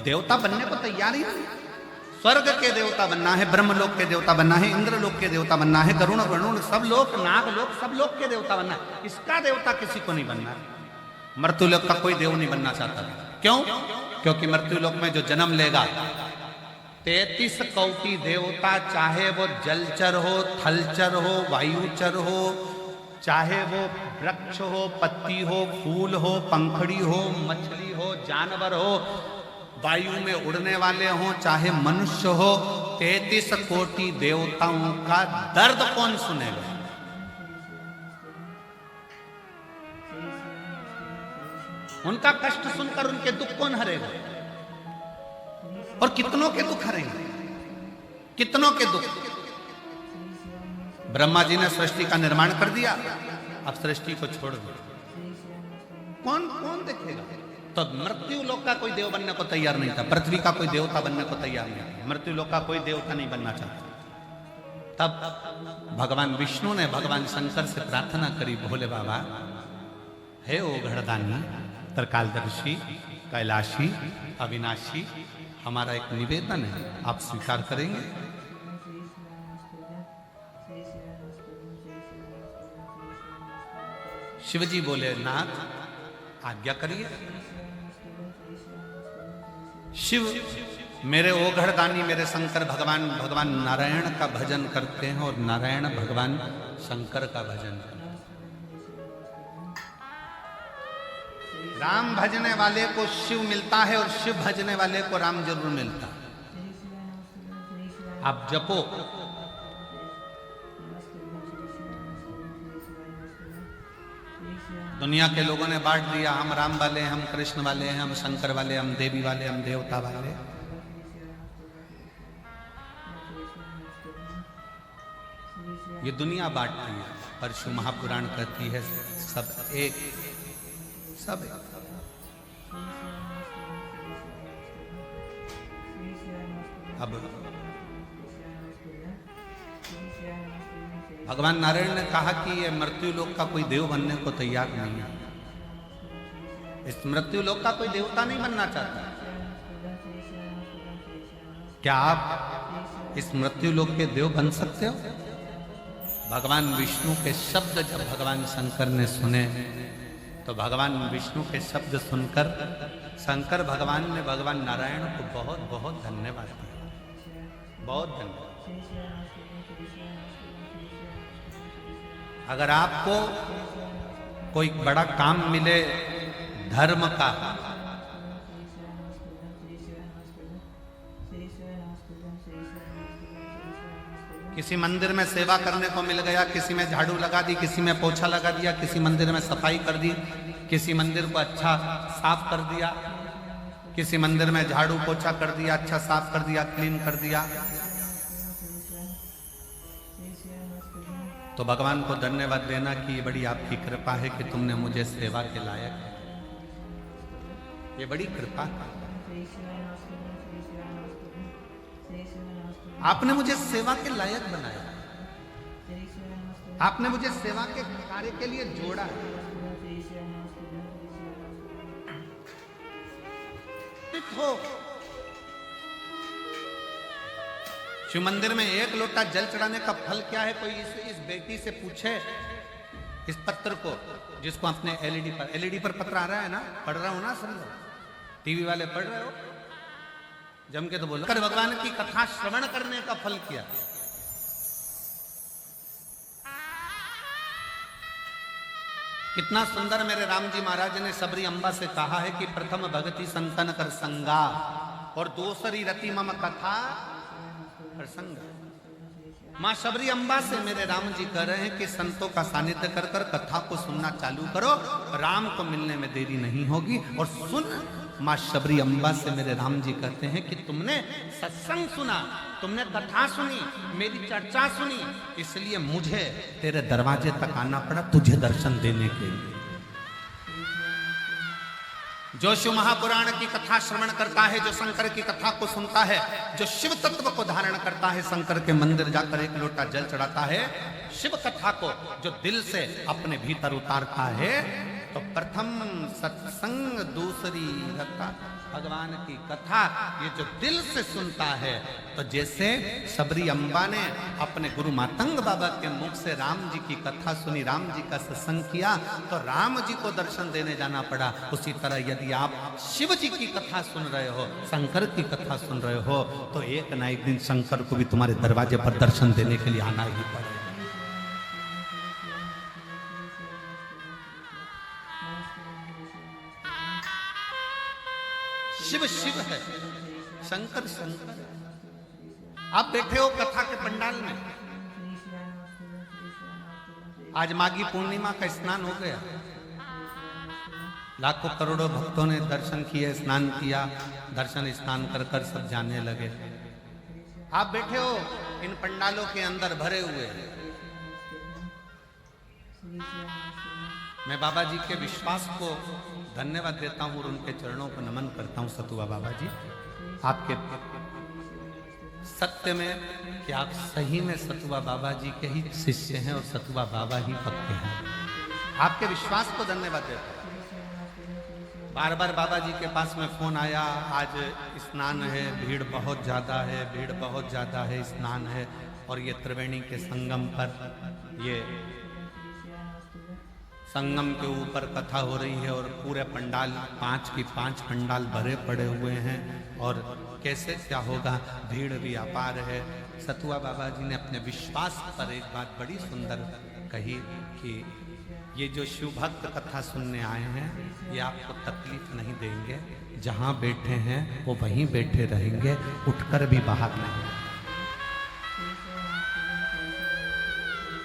देवता बनने को तैयार ही नहीं। स्वर्ग के देवता बनना है, ब्रह्मलोक के देवता बनना है, इंद्रलोक के देवता बनना है, गरुण वरुण सब लोक, नागलोक सब लोक के देवता बनना है। इसका देवता किसी को नहीं बनना है। मृत्युलोक का कोई देव नहीं बनना चाहता। क्यों? क्योंकि मृत्युलोक में जो जन्म लेगा, 33 कोटि देवता, चाहे वो जलचर हो, थलचर हो, वायुचर हो, चाहे वो वृक्ष हो, पत्ती हो, फूल हो, पंखड़ी हो, मछली हो, जानवर हो, वायु में उड़ने वाले हो, चाहे मनुष्य हो, 33 कोटि देवताओं का दर्द कौन सुनेगा? उनका कष्ट सुनकर उनके दुख कौन हरेगा? और कितनों के दुख हरेंगे, कितनों के दुख। ब्रह्मा जी ने सृष्टि का निर्माण कर दिया, अब सृष्टि को छोड़ दिया, कौन कौन देखेगा? तो मृत्यु लोक का कोई देव बनने को तैयार नहीं था, पृथ्वी का कोई देवता बनने को तैयार नहीं था, मृत्यु लोक का कोई देवता नहीं बनना चाहता। तब भगवान विष्णु ने भगवान शंकर से प्रार्थना करी, भोले बाबा, हे ओ घड़दानी, त्रिकालदर्शी, कैलाशी, अविनाशी, हमारा एक निवेदन है, आप स्वीकार करेंगे? शिवजी बोले, नाथ आज्ञा करिए। शिव मेरे ओघड़दानी, मेरे शंकर भगवान, भगवान नारायण का भजन करते हैं, और नारायण भगवान शंकर का भजन करते हैं। राम भजने वाले को शिव मिलता है, और शिव भजने वाले को राम जरूर मिलता है। आप जपो, दुनिया के लोगों ने बांट दिया, हम राम वाले, हम कृष्ण वाले, हम शंकर वाले, हम देवी वाले, हम देवता वाले। ये दुनिया बांटती है, पर शिव महापुराण कहती है सब एक, सब एक। अब भगवान नारायण ने कहा कि ये मृत्यु लोक का कोई देव बनने को तैयार नहीं है, इस मृत्यु लोक का कोई देवता नहीं बनना चाहता। क्या आप इस मृत्यु लोक के देव बन सकते हो? भगवान विष्णु के शब्द जब भगवान शंकर ने सुने, तो भगवान विष्णु के शब्द सुनकर शंकर भगवान ने भगवान नारायण को बहुत बहुत धन्यवाद दिया, बहुत धन्यवाद। अगर आपको कोई बड़ा काम मिले धर्म का, किसी मंदिर में सेवा करने को मिल गया, किसी में झाड़ू लगा दी, किसी में पोछा लगा दिया, किसी मंदिर में सफाई कर दी, किसी मंदिर को अच्छा साफ कर दिया, किसी मंदिर में झाड़ू पोछा कर दिया, अच्छा साफ कर दिया, क्लीन कर दिया, तो भगवान को धन्यवाद देना कि ये बड़ी आपकी कृपा है कि तुमने मुझे सेवा के लायक, ये बड़ी कृपा है, आपने मुझे सेवा के लायक बनाया, आपने मुझे सेवा के कार्य के लिए जोड़ा है। प्रायश्चित हो। शिव मंदिर में एक लोटा जल चढ़ाने का फल क्या है? कोई इस बेटी से पूछे इस पत्र को, जिसको अपने एलईडी पर पत्र आ रहा है ना, पढ़ रहा हूं ना सब लोग, टीवी वाले पढ़ रहे हो, जम के तो बोलो। कर भगवान की कथा श्रवण करने का फल क्या? कितना सुंदर मेरे राम जी महाराज ने सबरी अम्बा से कहा है कि प्रथम भगति संतन कर संगा और दूसरी रति मम कथा प्रसंग। मां शबरी अम्बा से मेरे राम जी कह रहे हैं कि संतों का सानिध्य कर कर कथा को सुनना चालू करो, राम को मिलने में देरी नहीं होगी। और सुन, मां शबरी अम्बा से मेरे राम जी कहते हैं कि तुमने सत्संग सुना, तुमने कथा सुनी, मेरी चर्चा सुनी, इसलिए मुझे तेरे दरवाजे तक आना पड़ा तुझे दर्शन देने के लिए। जो शिव महापुराण की कथा श्रवण करता है, जो शंकर की कथा को सुनता है, जो शिव तत्व को धारण करता है, शंकर के मंदिर जाकर एक लोटा जल चढ़ाता है, शिव कथा को जो दिल से अपने भीतर उतारता है, तो प्रथम सत्संग, दूसरी कथा भगवान की कथा, ये जो दिल से सुनता है, तो जैसे सबरी अम्बा ने अपने गुरु मातंग बाबा के मुख से राम जी की कथा सुनी, राम जी का सत्संग किया, तो राम जी को दर्शन देने जाना पड़ा। उसी तरह यदि आप शिव जी की कथा सुन रहे हो, शंकर की कथा सुन रहे हो, तो एक ना एक दिन शंकर को भी तुम्हारे दरवाजे पर दर्शन देने के लिए आना ही पड़ेगा। शिव शिव है, शंकर शंकर है। आप बैठे हो कथा के पंडाल में, आज माघी पूर्णिमा का स्नान हो गया, लाखों करोड़ों भक्तों ने दर्शन किए, स्नान किया, दर्शन स्नान कर कर सब जाने लगे। आप बैठे हो इन पंडालों के अंदर भरे हुए। मैं बाबा जी के विश्वास को धन्यवाद देता हूं और उनके चरणों को नमन करता हूं। सतुआ बाबा जी, आपके सत्य में कि आप सही में सतुआ बाबा जी के ही शिष्य हैं और सतुआ बाबा ही भक्त हैं। आपके विश्वास को धन्यवाद देता हूं। बार बार बाबा जी के पास में फोन आया, आज स्नान है, भीड़ बहुत ज्यादा है, भीड़ बहुत ज्यादा है, स्नान है, और ये त्रिवेणी के संगम पर, ये संगम के ऊपर कथा हो रही है और पूरे पंडाल 5 की 5 पंडाल भरे पड़े हुए हैं, और कैसे क्या होगा, भीड़ भी अपार है। सतुआ बाबा जी ने अपने विश्वास पर एक बात बड़ी सुंदर कही कि ये जो शिव भक्त कथा सुनने आए हैं, ये आपको तकलीफ नहीं देंगे, जहां बैठे हैं वो वहीं बैठे रहेंगे, उठकर भी बाहर नहीं।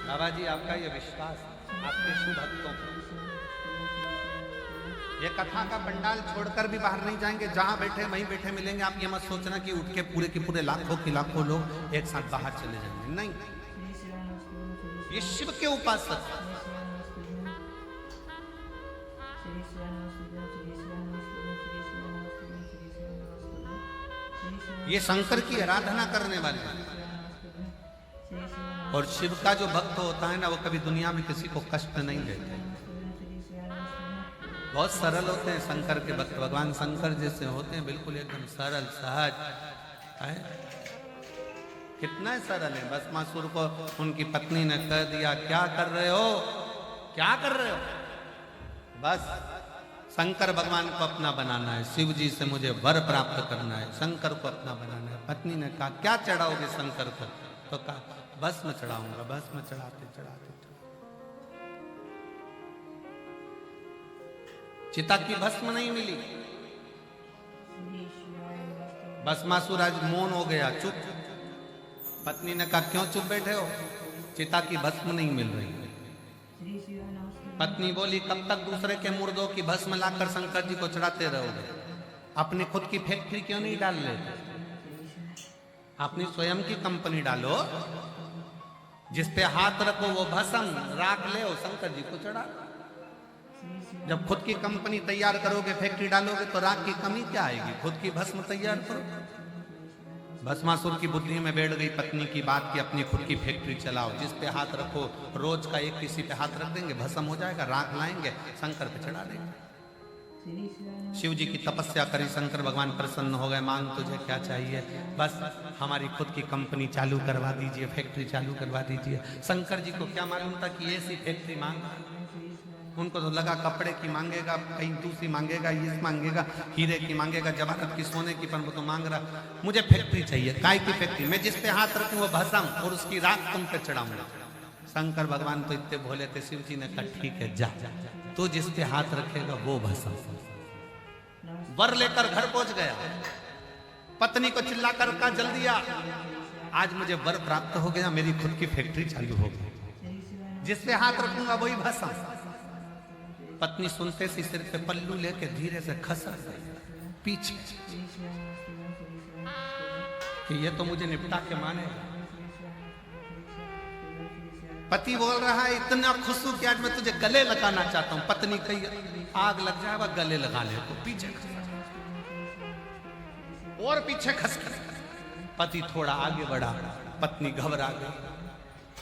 बाबा जी, आपका ये विश्वास आपके शिव भक्तों को, ये कथा का पंडाल छोड़कर भी बाहर नहीं जाएंगे, जहां बैठे वहीं बैठे मिलेंगे। आप ये मत सोचना कि उठ के पूरे के पूरे लाखों के लाखों लोग एक साथ बाहर चले जाएंगे, नहीं। ये शिव के उपासक, ये शंकर की आराधना करने वाले हैं। और शिव का जो भक्त होता है ना, वो कभी दुनिया में किसी को कष्ट नहीं देते, बहुत सरल होते हैं शंकर के भक्त। भगवान शंकर जैसे होते हैं, बिल्कुल एकदम सरल सहज है। कितना सरल है। भस्मासुर को उनकी पत्नी ने कह दिया, क्या कर रहे हो, क्या कर रहे हो? बस शंकर भगवान को अपना बनाना है, शिव जी से मुझे वर प्राप्त करना है, शंकर को अपना बनाना है। पत्नी ने कहा, क्या चढ़ाओगे शंकर को? तो कहा, भस्म चढ़ाऊंगा। भस्म चढ़ाते चढ़ाते चिता की भस्म नहीं मिली। भस्मासुर आज मौन हो गया, चुप। पत्नी ने कहा, क्यों चुप बैठे हो? चिता की भस्म नहीं मिल रही। पत्नी बोली, कब तक दूसरे के मुर्दों की भस्म लाकर शंकर जी को चढ़ाते रहोगे? अपनी खुद की फैक्ट्री क्यों नहीं डाल लेते? अपनी स्वयं की कंपनी डालो, जिस पे हाथ रखो वो भस्म राख ले, शंकर जी को चढ़ा। जब खुद की कंपनी तैयार करोगे, फैक्ट्री डालोगे, तो राख की कमी क्या आएगी? खुद की भस्म तैयार करो। भस्मासुर की बुद्धि में बैठ गई पत्नी की बात कि अपनी खुद की फैक्ट्री चलाओ, जिस पे हाथ रखो, रोज का एक किसी पे हाथ रख देंगे, भस्म हो जाएगा, राख लाएंगे, शंकर पे चढ़ा देंगे। शिव जी की तपस्या करी, शंकर भगवान प्रसन्न हो गए, मांग तुझे क्या चाहिए, बस हमारी खुद की कंपनी चालू करवा दीजिए, फैक्ट्री चालू करवा दीजिए। शंकर जी को क्या मालूम था कि ऐसी फैक्ट्री मांगा, उनको तो लगा कपड़े की मांगेगा, कहीं दूसरी मांगेगा, ये मांगेगा, हीरे की मांगेगा, जवाहरत की, सोने की, पर वो तो मांग रहा मुझे फैक्ट्री चाहिए। काय की फैक्ट्री? मैं जिस पे हाथ रखूं वो भस्म और उसकी राख तुम पे चढ़ाऊंगा। शंकर भगवान तो इतने भोले थे, शिव जी ने कहा ठीक है जा, तो जिस पे हाथ रखेगा वो भस्म। वर लेकर घर पहुंच गया, पत्नी को चिल्लाकर कहा जल्दी आ, आज मुझे वर प्राप्त हो गया, मेरी खुद की फैक्ट्री चालू हो गई, जिस पे हाथ रखूंगा वही भस्म। पत्नी सुनते सी सिर पे पल्लू लेके धीरे से खसक गई पीछे कि ये तो मुझे निपटा के माने। पति बोल रहा है इतना खुश हूं कि आज मैं तुझे गले लगाना चाहता हूं। पत्नी कही आग लग जाए वह गले लगाने को, पीछे और पीछे खस गई। पति थोड़ा आगे बढ़ा, पत्नी घबरा गई,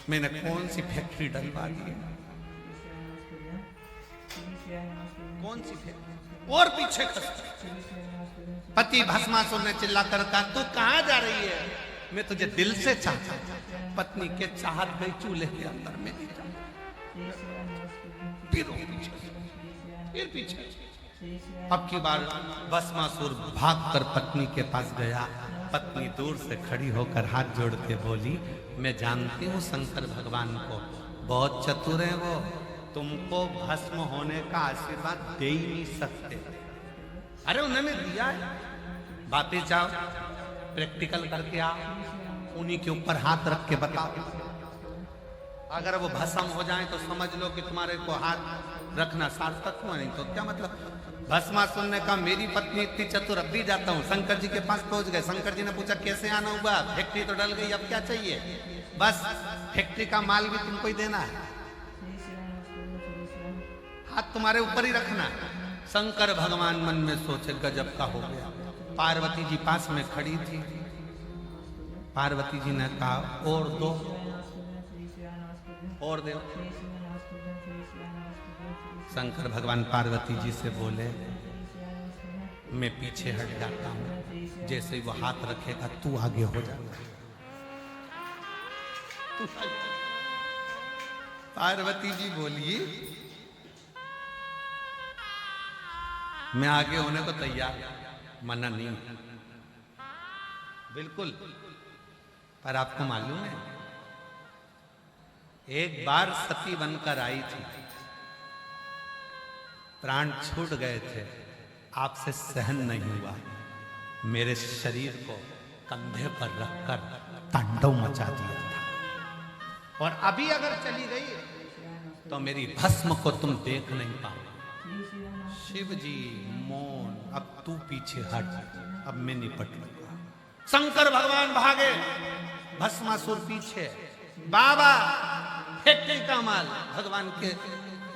मैंने कौन सी फैक्ट्री डलवा दी, कौन सी फैक्ट्री, और पीछे खस गई। पति भस्मासुर ने चिल्लाकर कहा तू कहां जा रही है, मैं तुझे दिल से चाहता हूं। पत्नी के चाहत गई चूल्हे के अंदर में, फिर पीछे। अब की बार भस्मासुर भागकर पत्नी के पास गया। पत्नी दूर से खड़ी होकर हाथ जोड़ के बोली मैं जानती हूँ शंकर भगवान को, बहुत चतुर है वो, तुमको भस्म होने का आशीर्वाद दे ही नहीं सकते। अरे उन्होंने दिया है, वापिस जाओ प्रैक्टिकल करके आओ, उन्हीं के ऊपर हाथ रख के बताओ, अगर वो भस्म हो जाए तो समझ लो कि तुम्हारे को हाथ रखना सार्थक हुआ, नहीं तो क्या मतलब। भस्मासुर ने कहा मेरी पत्नी इतनी चतुर, अब भी जाता हूँ। शंकर जी के पास पहुंच गए। शंकर जी ने पूछा कैसे आना हुआ, फैक्ट्री तो डल गई, अब क्या चाहिए, बस फैक्ट्री का माल भी तुमको ही देना है, हाथ तुम्हारे ऊपर ही रखना। शंकर भगवान मन में सोचे गजब का हो गया। पार्वती जी पास में खड़ी थी, पार्वती जी ने कहा और दो, और दो। शंकर भगवान पार्वती जी से बोले मैं पीछे हट जाता हूं, जैसे ही वो हाथ रखेगा तू आगे हो जाएगा। पार्वती जी बोली मैं आगे होने को तैयार, मना नहीं बिल्कुल। पर आपको मालूम है एक बार सती बनकर आई थी, प्राण छूट गए थे, आपसे सहन नहीं हुआ, मेरे शरीर को कंधे पर रखकर तांडव मचा दिया था, और अभी अगर चली गई तो मेरी भस्म को तुम देख नहीं पाओ। शिव जी मौन, अब तू पीछे हट, अब मैं निपट लूंगा। शंकर भगवान भागे, भस्मासुर पीछे, बाबा फैक्ट्री का माल भगवान के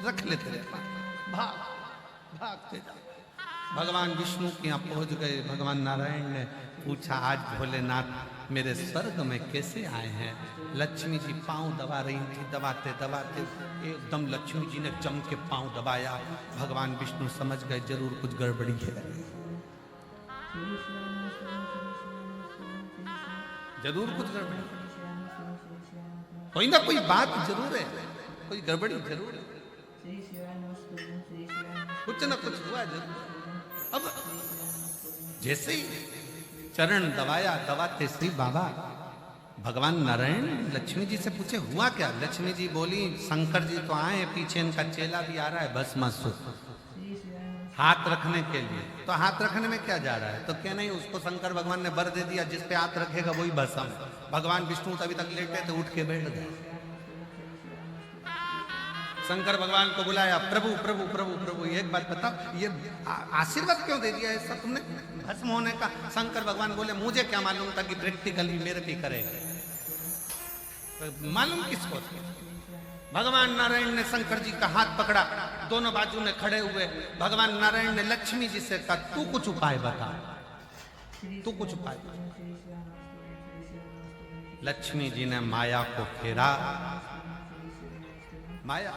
रख लेते रहे, भागते जाओ। भगवान विष्णु के यहाँ पहुंच गए। भगवान नारायण ने पूछा आज भोलेनाथ मेरे स्वर्ग में कैसे आए हैं। लक्ष्मी जी पांव दबा रही थी, दबाते दबाते एकदम लक्ष्मी जी ने जम के पांव दबाया। भगवान विष्णु समझ गए जरूर कुछ गड़बड़ी है, जरूर कुछ गड़बड़ी, कोई ना कोई बात जरूर है, कोई गड़बड़ी जरूर है, कुछ ना कुछ हुआ जरूर। अब जैसे ही चरण दबाया, दबाते श्री बाबा भगवान नारायण लक्ष्मी जी से पूछे हुआ क्या। लक्ष्मी जी बोली शंकर जी तो आए, पीछे इनका चेला भी आ रहा है भस्मासुर हाथ रखने के लिए। तो हाथ रखने में क्या जा रहा है, तो क्या नहीं, उसको शंकर भगवान ने वर दे दिया, जिस पे हाथ रखेगा वही भस्म। भगवान विष्णु तभी तक लेटे थे, उठ के बैठ गए। शंकर भगवान को बुलाया, प्रभु प्रभु प्रभु प्रभु एक बात बताओ, ये आशीर्वाद क्यों दे दिया ऐसा तुमने भस्म होने का। शंकर भगवान बोले मुझे क्या मालूम था कि प्रैक्टिकली मेरे भी करेगा, मालूम किसको। भगवान नारायण ने शंकर जी का हाथ पकड़ा, दोनों बाजू में खड़े हुए। भगवान नारायण ने लक्ष्मी जी से कहा तू कुछ उपाय बता, तू कुछ उपाय बता। लक्ष्मी जी ने माया को फेरा, माया,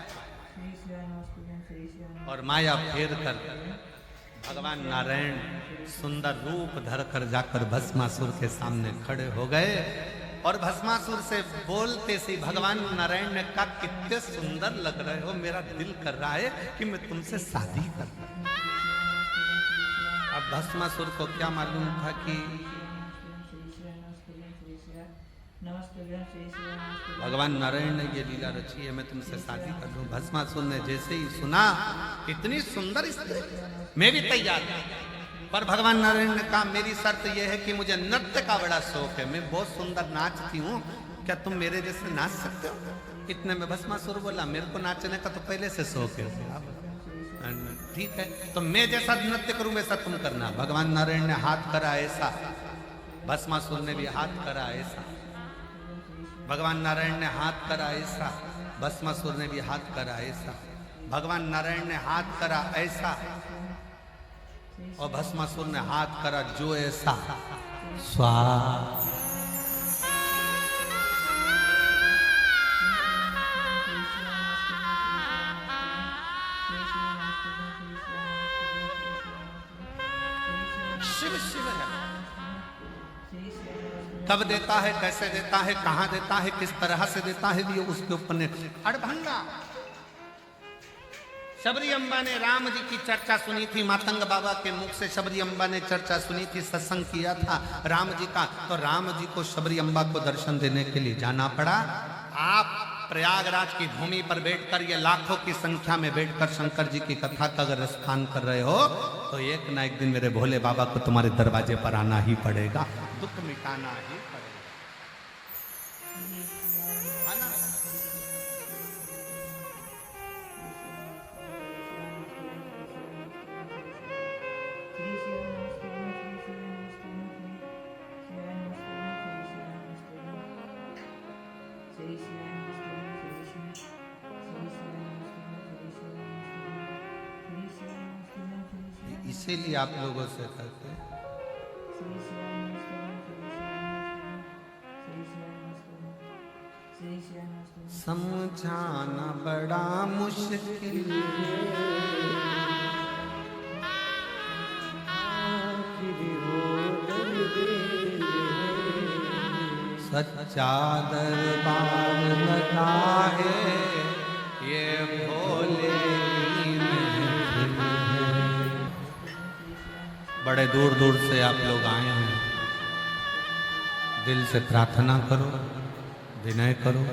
और माया फेर कर भगवान नारायण सुंदर रूप धरकर जाकर भस्मासुर के सामने खड़े हो गए और भस्मासुर से बोलते से भगवान नारायण ने कहा, कितने सुंदर लग रहे हो, मेरा दिल कर रहा है कि मैं तुमसे शादी कर लूं। अब भस्मासुर को क्या मालूम था कि भगवान नारायण ने ये लीला रची है, मैं तुमसे शादी कर लूं। भस्मासुर ने जैसे ही सुना, इतनी सुंदर स्त्री, मैं भी तैयार हूं। पर भगवान नारायण ने कहा, मेरी शर्त यह है कि मुझे नृत्य का बड़ा शौक है, मैं बहुत सुंदर नाचती हूँ, क्या तुम मेरे जैसे नाच सकते हो? इतने में भस्मासुर बोला, मेरे को नाचने का तो पहले से शौक है, ठीक है, तो मैं जैसा नृत्य करूं वैसा तुम करना। भगवान नारायण ने हाथ करा ऐसा, भस्मासुर ने भी हाथ करा ऐसा। भगवान नारायण ने हाथ करा ऐसा, भस्मासुर ने भी हाथ करा ऐसा। भगवान नारायण ने हाथ करा ऐसा और भस्मासुर ने हाथ करा जो ऐसा। स्वाहा। शिव शिव है, कब देता है, कैसे देता है, कहां देता है, किस तरह से देता है, ये उसके ऊपर ने। अड़भंगा शबरी अम्बा ने राम जी की चर्चा सुनी थी, मातंग बाबा के मुख से शबरी अम्बा ने चर्चा सुनी थी, सत्संग किया था राम जी का, तो राम जी को शबरी अम्बा को दर्शन देने के लिए जाना पड़ा। आप प्रयागराज की भूमि पर बैठकर, ये लाखों की संख्या में बैठकर शंकर जी की कथा का अगर स्थान कर रहे हो, तो एक ना एक दिन मेरे भोले बाबा को तुम्हारे दरवाजे पर आना ही पड़ेगा, दुख मिटाना ही पड़ेगा, है ना? इसीलिए आप लोगों से कहते हैं समझाना बड़ा मुश्किल, सच्चा दरबार लगा है ये भोले की महफिल है। बड़े दूर दूर से आप लोग आए हैं, दिल से प्रार्थना करो, विनय करो,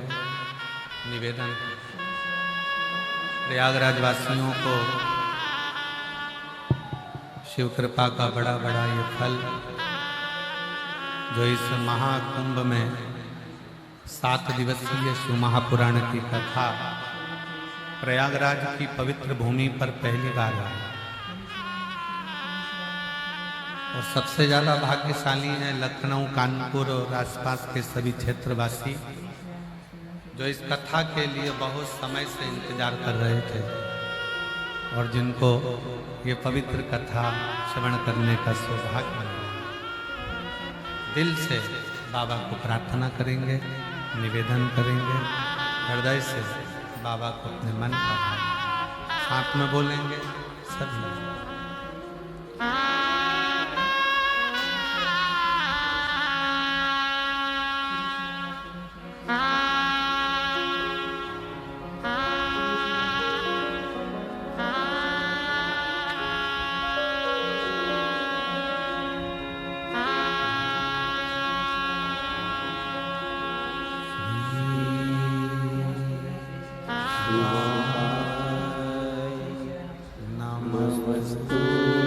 निवेदन करो। प्रयागराज वासियों को शिव कृपा का बड़ा बड़ा ये फल जो इस महाकुंभ में 7 दिवसीय शिव महापुराण की कथा प्रयागराज की पवित्र भूमि पर पहली बार आई, और सबसे ज्यादा भाग्यशाली हैं लखनऊ, कानपुर और आसपास के सभी क्षेत्रवासी जो इस कथा के लिए बहुत समय से इंतजार कर रहे थे और जिनको ये पवित्र कथा श्रवण करने का सौभाग्य मिला। दिल से बाबा को प्रार्थना करेंगे, निवेदन करेंगे, हृदय से बाबा को अपने मन का साथ में बोलेंगे सभी। नमस्ते।